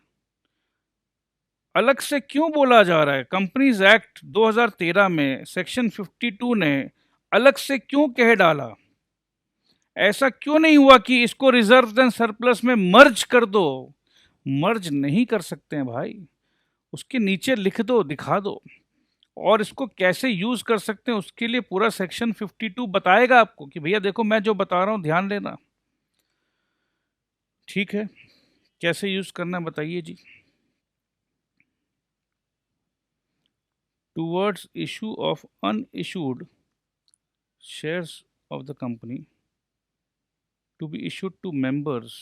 अलग से क्यों बोला जा रहा है? कंपनीज एक्ट 2013 में सेक्शन 52 ने अलग से क्यों कह डाला? ऐसा क्यों नहीं हुआ कि इसको रिजर्व एंड सरप्लस में मर्ज कर दो? मर्ज नहीं कर सकते हैं भाई, उसके नीचे लिख दो, दिखा दो। और इसको कैसे यूज कर सकते हैं उसके लिए पूरा सेक्शन 52 बताएगा आपको कि भैया देखो मैं जो बता रहा हूं ध्यान देना, ठीक है। कैसे यूज करना बताइए जी। Towards issue of unissued shares of the company to be issued to members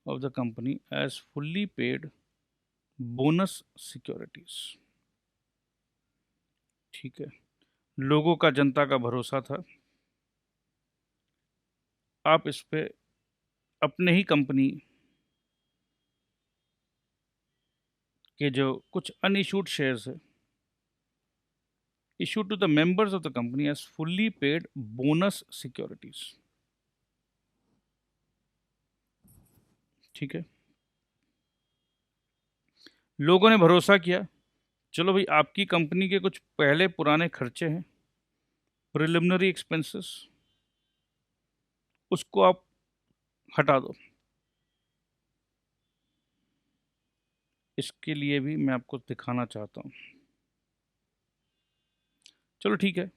of the company as fully paid bonus securities, ठीक है। लोगों का, जनता का भरोसा था, आप इस पे अपने ही कंपनी के जो कुछ अनइश्यूड शेयर्स है, issued to the members of the company as fully paid bonus securities, ठीक है। लोगों ने भरोसा किया, चलो भाई आपकी कंपनी के कुछ पहले पुराने खर्चे हैं, प्रिलिमिनरी एक्सपेंसेस, उसको आप हटा दो। इसके लिए भी मैं आपको दिखाना चाहता हूँ। चलो ठीक है,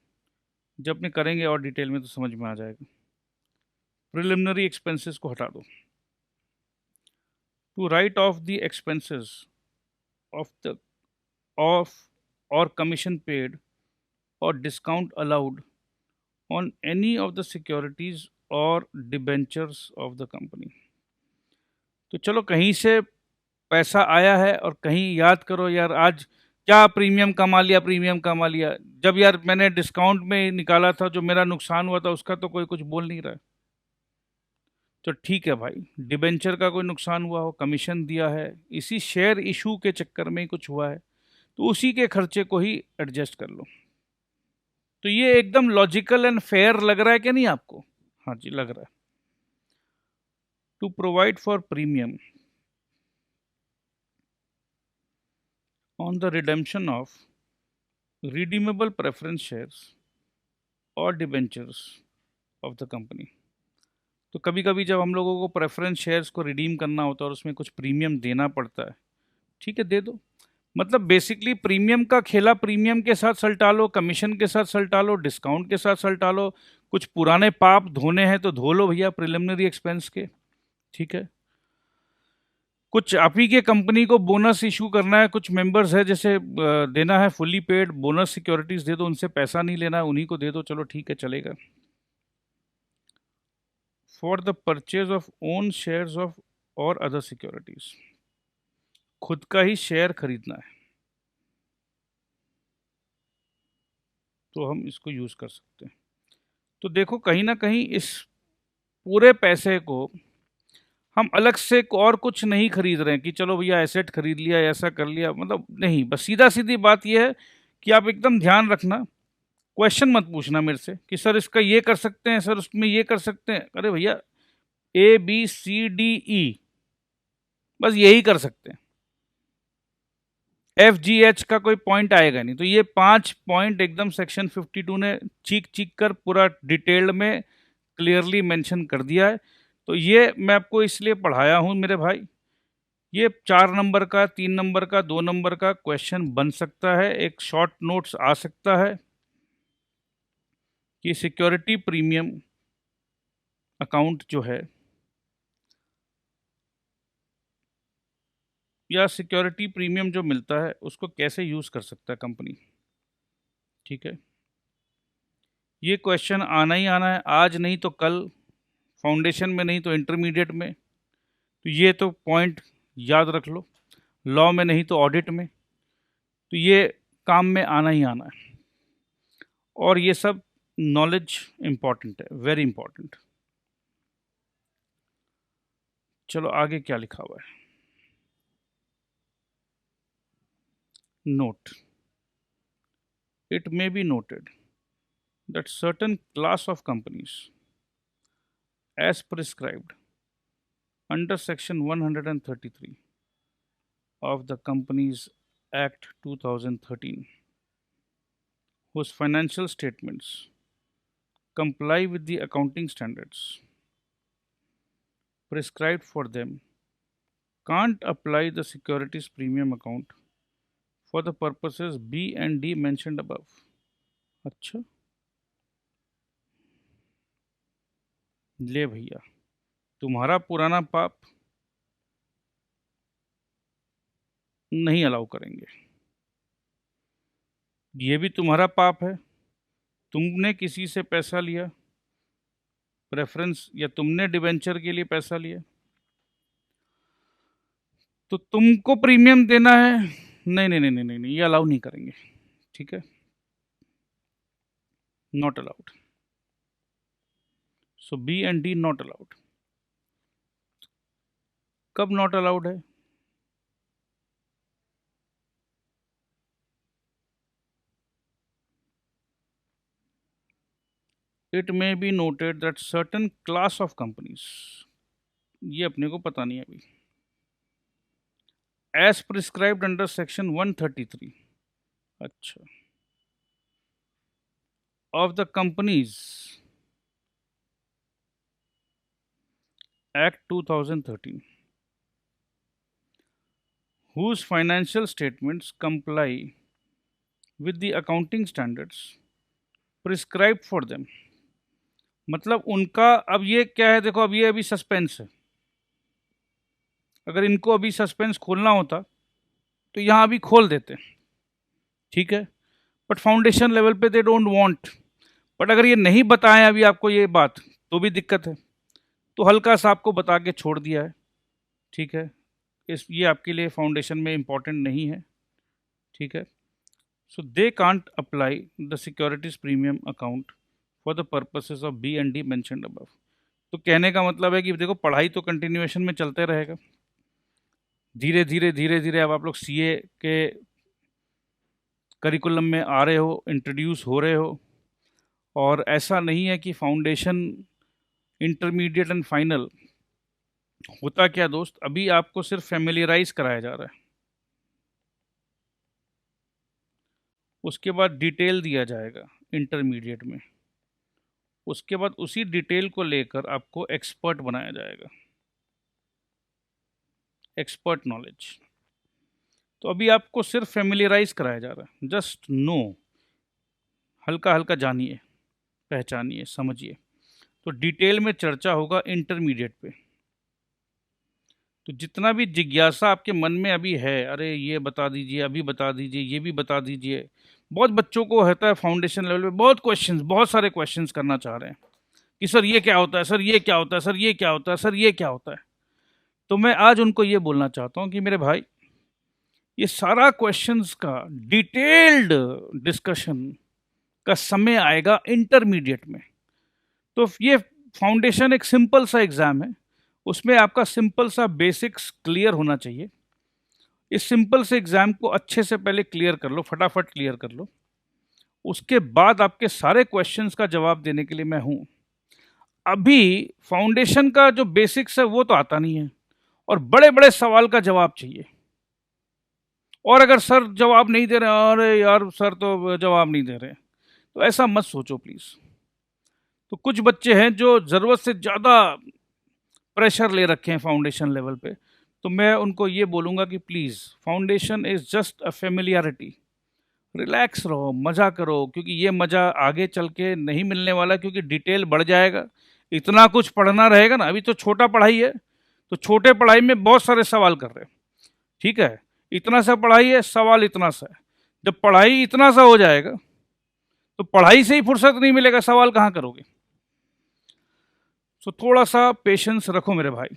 जब अपने करेंगे और डिटेल में तो समझ में आ जाएगा। प्रिलिमिनरी एक्सपेंसेस को हटा दो। To write off the expenses of और कमीशन पेड और discount allowed on any of the securities और डिबेंचर्स ऑफ द कंपनी। तो चलो कहीं से पैसा आया है और कहीं याद करो यार आज क्या प्रीमियम कमा लिया, प्रीमियम कमा लिया। जब यार मैंने डिस्काउंट में निकाला था, जो मेरा नुकसान हुआ था उसका तो कोई कुछ बोल नहीं रहा है। तो ठीक है भाई, डिबेंचर का कोई नुकसान हुआ हो, कमीशन दिया है, इसी शेयर इशू के चक्कर में ही कुछ हुआ है, तो उसी के खर्चे को ही एडजस्ट कर लो। तो ये एकदम लॉजिकल एंड फेयर लग रहा है कि नहीं आपको? हाँ जी, लग रहा है। To provide for premium on the redemption of redeemable preference shares or debentures of the company। तो कभी कभी जब हम लोगों को प्रेफरेंस शेयर्स को रिडीम करना होता है और उसमें कुछ प्रीमियम देना पड़ता है, ठीक है, दे दो। मतलब बेसिकली प्रीमियम का खेला प्रीमियम के साथ सलटा लो, कमीशन के साथ सलटा लो, डिस्काउंट के साथ सलटा लो। कुछ पुराने पाप धोने हैं तो धो लो भैया प्रिलिमिनरी एक्सपेंस के, ठीक है। कुछ आप ही के कंपनी को बोनस इशू करना है, कुछ मेंबर्स है जैसे देना है फुली पेड बोनस सिक्योरिटीज दे दो, उनसे पैसा नहीं लेना है, उन्हीं को दे दो, चलो ठीक है चलेगा। For the purchase of own shares of और अदर सिक्योरिटीज, खुद का ही शेयर खरीदना है तो हम इसको यूज कर सकते हैं। तो देखो कहीं ना कहीं इस पूरे पैसे को हम अलग से और कुछ नहीं खरीद रहे हैं कि चलो भैया एसेट खरीद लिया, ऐसा कर लिया, मतलब नहीं, बस सीधा सीधी बात यह है कि आप एकदम ध्यान रखना, क्वेश्चन मत पूछना मेरे से कि सर इसका ये कर सकते हैं, सर उसमें ये कर सकते हैं। अरे भैया ABCDE बस यही कर सकते हैं, FGH का कोई पॉइंट आएगा नहीं। तो ये 5 पॉइंट एकदम सेक्शन 52 ने चीख चीख कर पूरा डिटेल्ड में क्लियरली मेंशन कर दिया है। तो ये मैं आपको इसलिए पढ़ाया हूँ मेरे भाई, ये 4 नंबर का, 3 नंबर का, 2 नंबर का क्वेश्चन बन सकता है, एक शॉर्ट नोट्स आ सकता है कि सिक्योरिटी प्रीमियम अकाउंट जो है या सिक्योरिटी प्रीमियम जो मिलता है उसको कैसे यूज़ कर सकता है कंपनी। ठीक है, ये क्वेश्चन आना ही आना है, आज नहीं तो कल, फाउंडेशन में नहीं तो इंटरमीडिएट में। तो ये तो पॉइंट याद रख लो, लॉ में नहीं तो ऑडिट में, तो ये काम में आना ही आना है। और ये सब नॉलेज इंपॉर्टेंट है, वेरी इंपॉर्टेंट। चलो आगे क्या लिखा हुआ है। Note, it may be noted that certain class of companies as prescribed under section 133 of the Companies Act 2013, whose financial statements comply with the accounting standards prescribed for them, can't apply the securities premium account for the purposes B and D mentioned above. अच्छा, ले भैया, तुम्हारा पुराना पाप नहीं allow करेंगे, ये भी तुम्हारा पाप है, तुमने किसी से पैसा लिया प्रेफरेंस, या तुमने डिवेंचर के लिए पैसा लिया, तो तुमको प्रीमियम देना है। नहीं नहीं नहीं नहीं नहीं, नहीं ये अलाउ नहीं करेंगे। ठीक है, not allowed. So B and D not allowed. कब नॉट अलाउड है? It may be noted that certain class of companies, ये अपने को पता नहीं है अभी, एज प्रिस्क्राइब्ड अंडर सेक्शन 133, अच्छा, of the companies act 2013, whose financial statements comply with the accounting standards prescribed for them। मतलब उनका अब ये क्या है, देखो अब ये अभी सस्पेंस है, अगर इनको अभी सस्पेंस खोलना होता तो यहाँ अभी खोल देते, ठीक है, बट फाउंडेशन लेवल पे दे डोंट वांट। बट अगर ये नहीं बताएं अभी आपको ये बात तो भी दिक्कत है, तो हल्का सा आपको बता के छोड़ दिया है। ठीक है, इस ये आपके लिए फाउंडेशन में इम्पॉर्टेंट नहीं है। ठीक है, so they can't apply the securities premium account for the purposes of B and D mentioned above. तो कहने का मतलब है कि देखो पढ़ाई तो कंटिन्यूएशन में चलते रहेगा, धीरे धीरे धीरे धीरे अब आप लोग सीए के करिकुलम में आ रहे हो, इंट्रोड्यूस हो रहे हो, और ऐसा नहीं है कि फाउंडेशन, इंटरमीडिएट एंड फाइनल होता क्या दोस्त, अभी आपको सिर्फ फैमिलियराइज कराया जा रहा है, उसके बाद डिटेल दिया जाएगा इंटरमीडिएट में, उसके बाद उसी डिटेल को लेकर आपको एक्सपर्ट बनाया जाएगा, एक्सपर्ट नॉलेज। तो अभी आपको सिर्फ फैमिलियराइज कराया जा रहा है, जस्ट नो, हल्का हल्का जानिए, पहचानिए, समझिए। तो डिटेल में चर्चा होगा इंटरमीडिएट पे। तो जितना भी जिज्ञासा आपके मन में अभी है, अरे ये बता दीजिए, अभी बता दीजिए, ये भी बता दीजिए। बहुत बच्चों को होता है फाउंडेशन लेवल पे, बहुत क्वेश्चंस, बहुत सारे क्वेश्चंस करना चाह रहे हैं कि सर ये क्या होता है, सर ये क्या होता है, सर ये क्या होता है, सर ये क्या होता है। तो मैं आज उनको ये बोलना चाहता हूँ कि मेरे भाई, ये सारा क्वेश्चंस का डिटेल्ड डिस्कशन का समय आएगा इंटरमीडिएट में। तो ये फाउंडेशन एक सिंपल सा एग्जाम है, उसमें आपका सिंपल सा बेसिक्स क्लियर होना चाहिए। इस सिंपल से एग्जाम को अच्छे से पहले क्लियर कर लो, फटाफट क्लियर कर लो। उसके बाद आपके सारे क्वेश्चंस का जवाब देने के लिए मैं हूं। अभी फाउंडेशन का जो बेसिक्स है वो तो आता नहीं है, और बड़े बड़े सवाल का जवाब चाहिए। और अगर सर जवाब नहीं दे रहे, अरे यार सर तो जवाब नहीं दे रहे, तो ऐसा मत सोचो प्लीज। तो कुछ बच्चे हैं जो जरूरत से ज्यादा प्रेशर ले रखे हैं फाउंडेशन लेवल पे, तो मैं उनको ये बोलूंगा कि please, foundation is just a familiarity. Relax रहो, मजा करो, क्योंकि ये मजा आगे चल के नहीं मिलने वाला, क्योंकि डिटेल बढ़ जाएगा। इतना कुछ पढ़ना रहेगा ना, अभी तो छोटा पढ़ाई है, तो छोटे पढ़ाई में बहुत सारे सवाल कर रहे हैं, ठीक है। इतना सा पढ़ाई है, सवाल इतना सा है। जब पढ़ाई इतना सा हो जाएगा, तो पढ़ाई से ही फुर्सत नहीं मिलेगा, सवाल कहाँ करोगे। सो थोड़ा सा पेशेंस रखो मेरे भाई।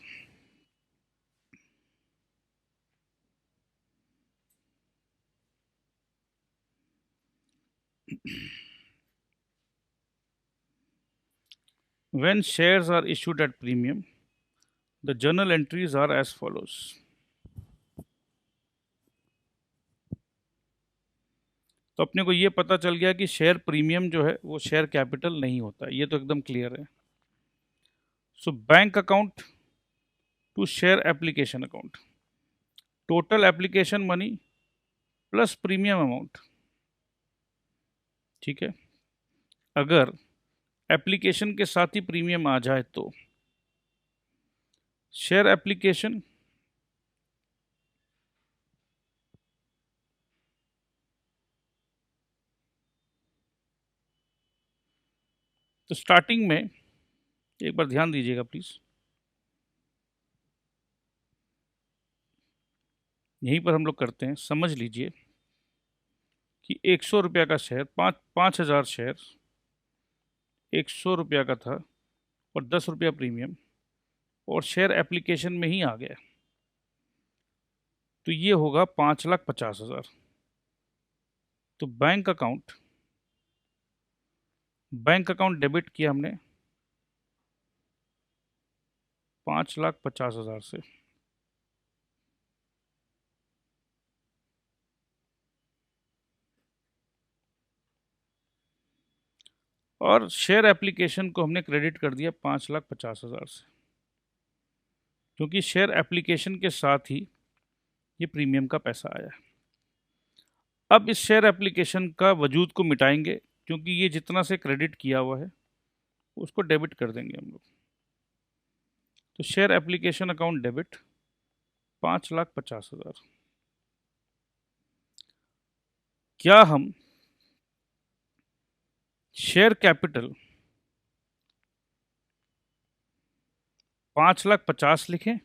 When shares are issued at premium, the journal entries are as follows. तो अपने को ये पता चल गया कि शेयर प्रीमियम जो है वो शेयर कैपिटल नहीं होता, ये तो एकदम क्लियर है। So bank account to share application account, total application money plus premium amount, ठीक है। अगर एप्लीकेशन के साथ ही प्रीमियम आ जाए तो शेयर एप्लीकेशन तो स्टार्टिंग में एक बार ध्यान दीजिएगा प्लीज, यहीं पर हम लोग करते हैं, समझ लीजिए कि 100 रुपया का शेयर, 5,000 शेयर 100 रुपया का था, और 10 रुपया प्रीमियम, और शेयर एप्लीकेशन में ही आ गया, तो ये होगा 5,50,000। तो बैंक अकाउंट डेबिट किया हमने 5,50,000 से, और शेयर एप्लीकेशन को हमने क्रेडिट कर दिया 5,50,000 से, क्योंकि शेयर एप्लीकेशन के साथ ही ये प्रीमियम का पैसा आया। अब इस शेयर एप्लीकेशन का वजूद को मिटाएंगे, क्योंकि ये जितना से क्रेडिट किया हुआ है उसको डेबिट कर देंगे हम लोग। तो शेयर एप्लीकेशन अकाउंट डेबिट 5,50,000। क्या हम शेयर कैपिटल 5,50,000 लिखें?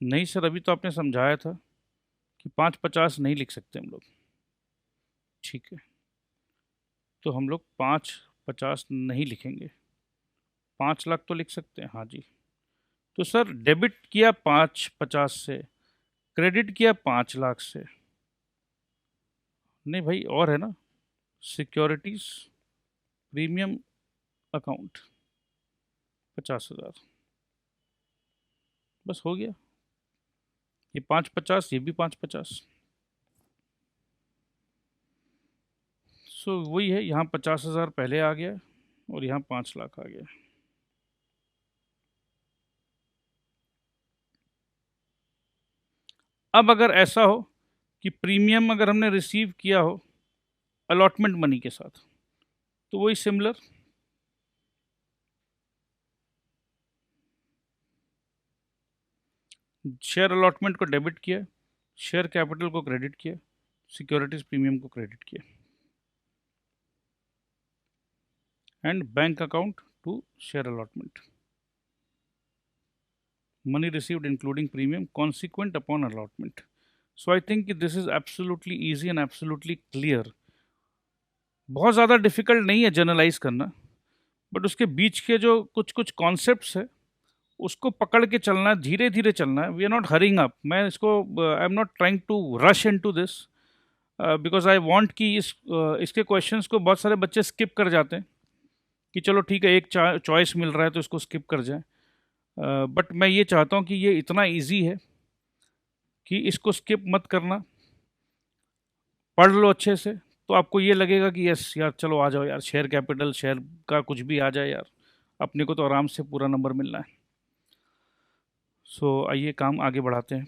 नहीं सर, अभी तो आपने समझाया था कि 5,50,000 नहीं लिख सकते हम लोग। ठीक है, तो हम लोग 5,50,000 नहीं लिखेंगे, 5,00,000 तो लिख सकते हैं, हाँ जी। तो सर डेबिट किया 5,50,000 से, क्रेडिट किया 5,00,000 से, नहीं भाई और है ना, सिक्योरिटीज प्रीमियम अकाउंट 50,000, बस हो गया। ये 5,50,000, ये भी 5,50,000। सो वही है, यहाँ 50,000 पहले आ गया और यहाँ 5,00,000 आ गया। अब अगर ऐसा हो कि प्रीमियम अगर हमने रिसीव किया हो अलॉटमेंट मनी के साथ, तो वही सिमिलर, शेयर अलॉटमेंट को डेबिट किया, शेयर कैपिटल को क्रेडिट किया, सिक्योरिटीज प्रीमियम को क्रेडिट किया, and bank account to share allotment. money received including premium consequent upon allotment. So I think this is absolutely easy and absolutely clear. बहुत ज़्यादा difficult नहीं है generalise करना, but उसके बीच के जो कुछ कुछ कॉन्सेप्ट्स है उसको पकड़ के चलना है, धीरे धीरे चलना है. We are not hurrying up. मैं इसको I am not trying to rush into this, because I want कि इसके क्वेश्चंस को बहुत सारे बच्चे स्किप कर जाते हैं कि चलो ठीक है एक चॉइस मिल रहा है तो इसको स्किप कर जाए. बट मैं ये चाहता हूँ कि ये इतना ईजी है कि इसको स्किप मत करना. पढ़ लो अच्छे से तो आपको ये लगेगा कि यस यार चलो आ जाओ यार, शेयर कैपिटल शेयर का कुछ भी आ जाए यार, अपने को तो आराम से पूरा नंबर मिलना है. सो आइए काम आगे बढ़ाते हैं.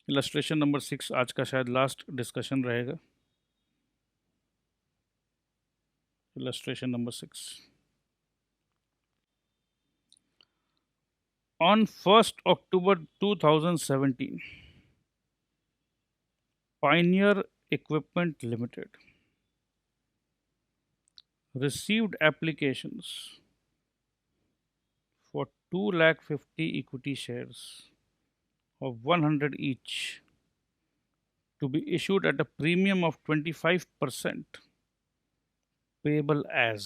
इलस्ट्रेशन नंबर 6 आज का शायद लास्ट डिस्कशन रहेगा. Illustration number 6. On 1st October 2017, Pioneer Equipment Limited received applications for 250 equity shares of 100 each to be issued at a premium of 25% payable as.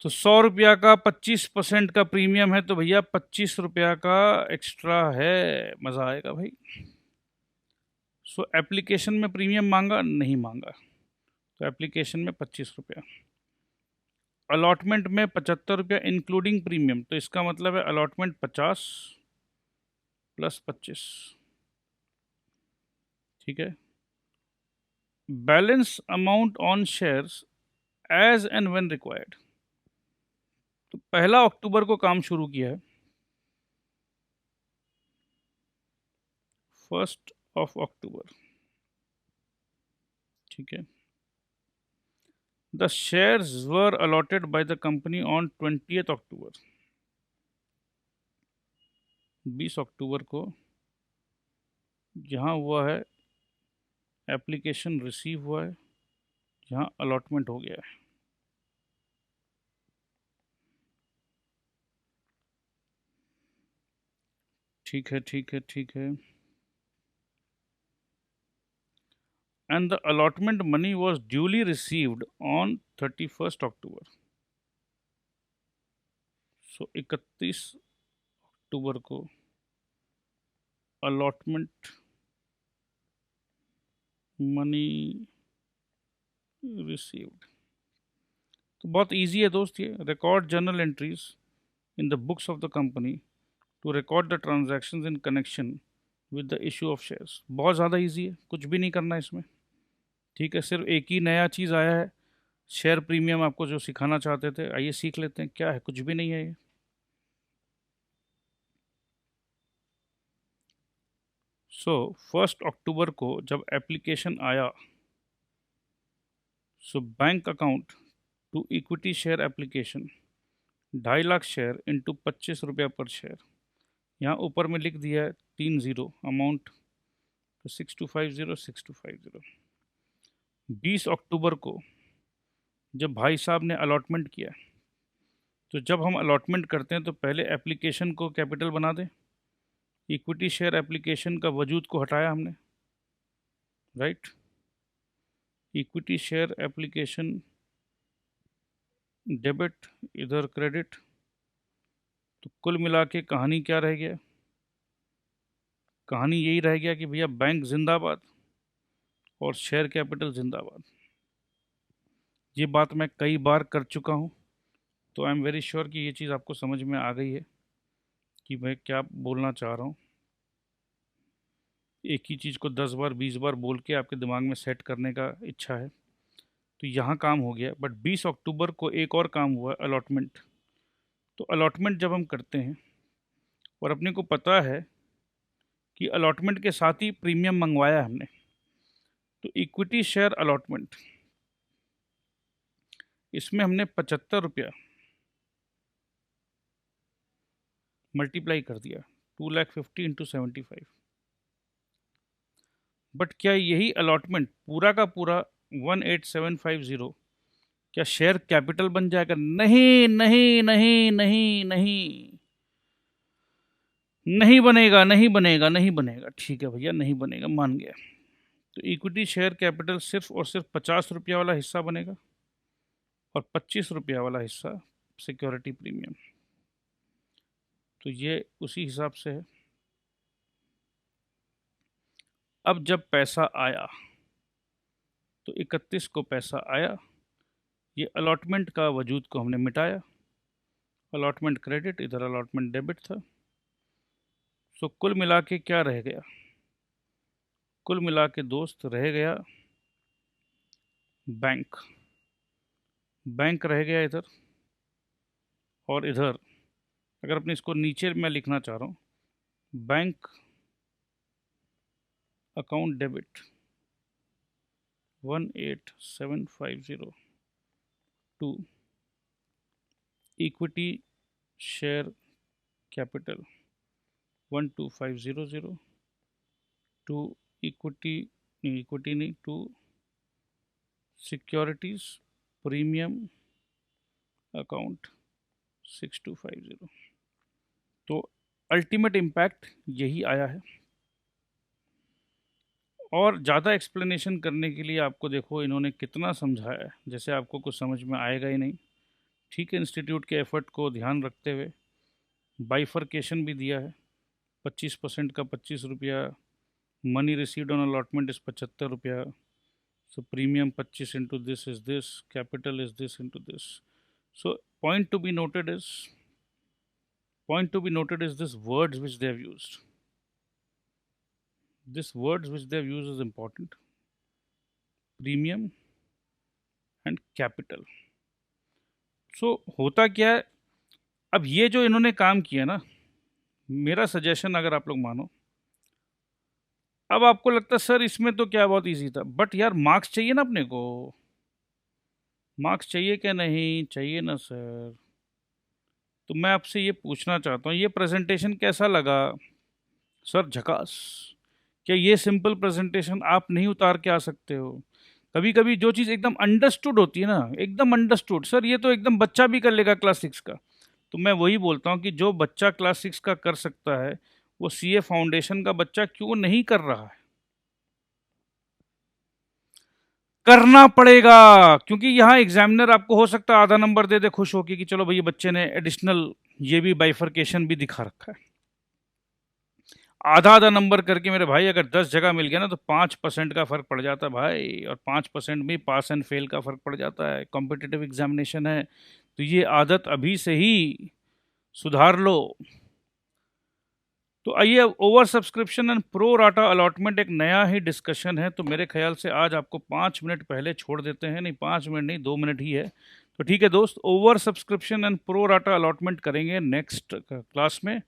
तो 100 रुपया का 25% का प्रीमियम है तो भैया 25 रुपया का एक्स्ट्रा है, मज़ा आएगा भाई. सो एप्लीकेशन में प्रीमियम मांगा नहीं मांगा, तो एप्लीकेशन में 25 रुपया, अलॉटमेंट में 75 रुपया इंक्लूडिंग प्रीमियम, तो इसका मतलब है अलॉटमेंट 50 प्लस 25. ठीक है. Balance amount on shares as and when required. तो 1 अक्टूबर को काम शुरू किया है. 1 अक्टूबर. ठीक है. The shares were allotted by the company on 20th October. 20 अक्टूबर को जहाँ हुआ है एप्लीकेशन रिसीव हुआ है, जहाँ अलॉटमेंट हो गया है. ठीक है ठीक है ठीक है. And the allotment money was duly received on 31st October. So 31 अक्टूबर को allotment money received. तो बहुत इजी है दोस्त ये. Record journal entries in the books of the company to record the transactions in connection with the issue of shares. बहुत ज़्यादा easy है, कुछ भी नहीं करना इसमें. ठीक है. सिर्फ एक ही नया चीज़ आया है, शेयर प्रीमियम आपको जो सिखाना चाहते थे. आइए सीख लेते हैं क्या है. कुछ भी नहीं है ये. सो 1 अक्टूबर को जब एप्लीकेशन आया, so bank account to equity share application 2.5 lakh share into 25 रुपया पर शेयर. यहाँ ऊपर में लिख दिया है 3 0 अमाउंट, तो 6250. 20 अक्टूबर को जब भाई साहब ने अलॉटमेंट किया, तो जब हम अलॉटमेंट करते हैं तो पहले एप्लीकेशन को कैपिटल बना दें. इक्विटी शेयर एप्लीकेशन का वजूद को हटाया हमने, right. Equity share application debit, इधर क्रेडिट. तो कुल मिला के कहानी क्या रह गया? कहानी यही रह गया कि भैया बैंक जिंदाबाद और शेयर कैपिटल जिंदाबाद. ये बात मैं कई बार कर चुका हूँ, तो आई एम वेरी श्योर कि ये चीज़ आपको समझ में आ गई है कि मैं क्या बोलना चाह रहा हूँ. एक ही चीज़ को 10 बार 20 बार बोल के आपके दिमाग में सेट करने का इच्छा है. तो यहाँ काम हो गया. बट 20 अक्टूबर को एक और काम हुआ, अलॉटमेंट. तो अलॉटमेंट जब हम करते हैं और अपने को पता है कि अलॉटमेंट के साथ ही प्रीमियम मंगवाया हमने, तो इक्विटी शेयर अलॉटमेंट, इसमें हमने 75 रुपया मल्टीप्लाई कर दिया, 2,50,000 इंटू 75. बट क्या यही अलॉटमेंट पूरा का पूरा 18,750 क्या शेयर कैपिटल बन जाएगा? नहीं नहीं नहीं नहीं नहीं, नहीं बनेगा, नहीं बनेगा, नहीं बनेगा। ठीक है भैया, नहीं बनेगा, मान गया। तो इक्विटी शेयर कैपिटल सिर्फ और सिर्फ 50 रुपया वाला हिस्सा बनेगा और 25 रुपया वाला हिस्सा सिक्योरिटी प्रीमियम। तो ये उसी हिसाब से है। अब जब पैसा आया तो 31 को पैसा आया, ये अलॉटमेंट का वजूद को हमने मिटाया। अलॉटमेंट क्रेडिट, इधर अलॉटमेंट डेबिट था। सो कुल मिला के क्या रह गया? कुल मिला के दोस्त रह गया बैंक। बैंक रह गया इधर, और इधर अगर अपने इसको नीचे मैं लिखना चाह रहा हूँ, bank account debit 18750 to equity share capital 12500 to equity नहीं, टू सिक्योरिटीज प्रीमियम अकाउंट 6250। तो अल्टीमेट इम्पैक्ट यही आया है। और ज़्यादा एक्सप्लेनेशन करने के लिए आपको देखो इन्होंने कितना समझाया है, जैसे आपको कुछ समझ में आएगा ही नहीं। ठीक है, इंस्टीट्यूट के एफर्ट को ध्यान रखते हुए बाइफर्केशन भी दिया है। 25% का 25 रुपया, money received on allotment is 75 रुपया। सो premium 25 into this is this, capital is this into this. So point to be noted is this words which they have used. This words which they have used is important. Premium and capital. So होता क्या है, अब ये जो इन्होंने काम किया ना, मेरा सजेशन अगर आप लोग मानो, अब आपको लगता है सर इसमें तो क्या बहुत इजी था, बट यार मार्क्स चाहिए ना अपने को। मार्क्स चाहिए क्या? नहीं चाहिए ना सर। तो मैं आपसे ये पूछना चाहता हूँ, ये प्रेजेंटेशन कैसा लगा? सर झकास। क्या ये सिंपल प्रेजेंटेशन आप नहीं उतार के आ सकते हो? कभी कभी जो चीज़ एकदम अंडरस्टूड होती है ना, एकदम अंडरस्टूड, सर ये तो एकदम बच्चा भी कर लेगा क्लास 6 का। तो मैं वही बोलता हूँ कि जो बच्चा क्लास 6 का कर सकता है, वो सीए फाउंडेशन का बच्चा क्यों नहीं कर रहा है? करना पड़ेगा, क्योंकि यहाँ एग्जामिनर आपको हो सकता है आधा नंबर दे दे खुश होके कि चलो भैया बच्चे ने एडिशनल ये भी बाइफर्केशन भी दिखा रखा है। आधा आधा नंबर करके मेरे भाई अगर 10 जगह मिल गया ना तो 5% का फ़र्क पड़ जाता है भाई, और 5% में पास एंड फेल का फ़र्क पड़ जाता है। कॉम्पिटिटिव एग्जामिनेशन है, तो ये आदत अभी से ही सुधार लो। तो आइए, over subscription and pro rata allotment एक नया ही डिस्कशन है। तो मेरे ख्याल से आज आपको 5 मिनट पहले छोड़ देते हैं, नहीं 5 मिनट नहीं, 2 मिनट ही है। तो ठीक है दोस्त, over subscription and pro rata allotment करेंगे नेक्स्ट क्लास में।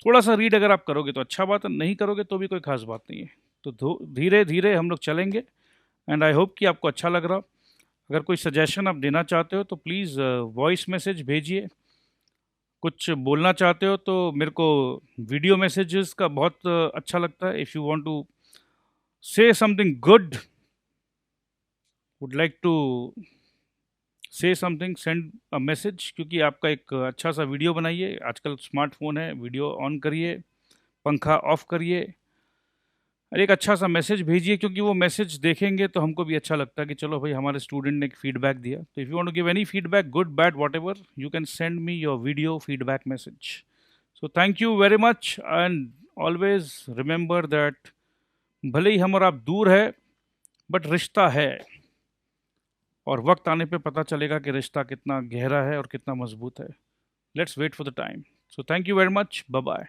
थोड़ा सा रीड अगर आप करोगे तो अच्छा बात है, नहीं करोगे तो भी कोई खास बात नहीं है। तो धीरे धीरे हम लोग चलेंगे, एंड आई होप कि आपको अच्छा लग रहा। अगर कोई सजेशन आप देना चाहते हो तो प्लीज़ वॉइस मैसेज भेजिए। कुछ बोलना चाहते हो तो मेरे को वीडियो मैसेजेस का बहुत अच्छा लगता है। If you want to say something good, would like to say something, send a message, क्योंकि आपका एक अच्छा सा वीडियो बनाइए। आजकल स्मार्टफोन है, वीडियो ऑन करिए, पंखा ऑफ करिए, और एक अच्छा सा मैसेज भेजिए, क्योंकि वो मैसेज देखेंगे तो हमको भी अच्छा लगता है कि चलो भाई हमारे स्टूडेंट ने एक फीडबैक दिया। तो if you want to give any feedback, good bad whatever, you can send me your video feedback message. So thank you very much, and always remember that भले ही हम और आप दूर है, बट रिश्ता है, और वक्त आने पे पता चलेगा कि रिश्ता कितना गहरा है और कितना मजबूत है। Let's wait for the time. So thank you very much, bye bye.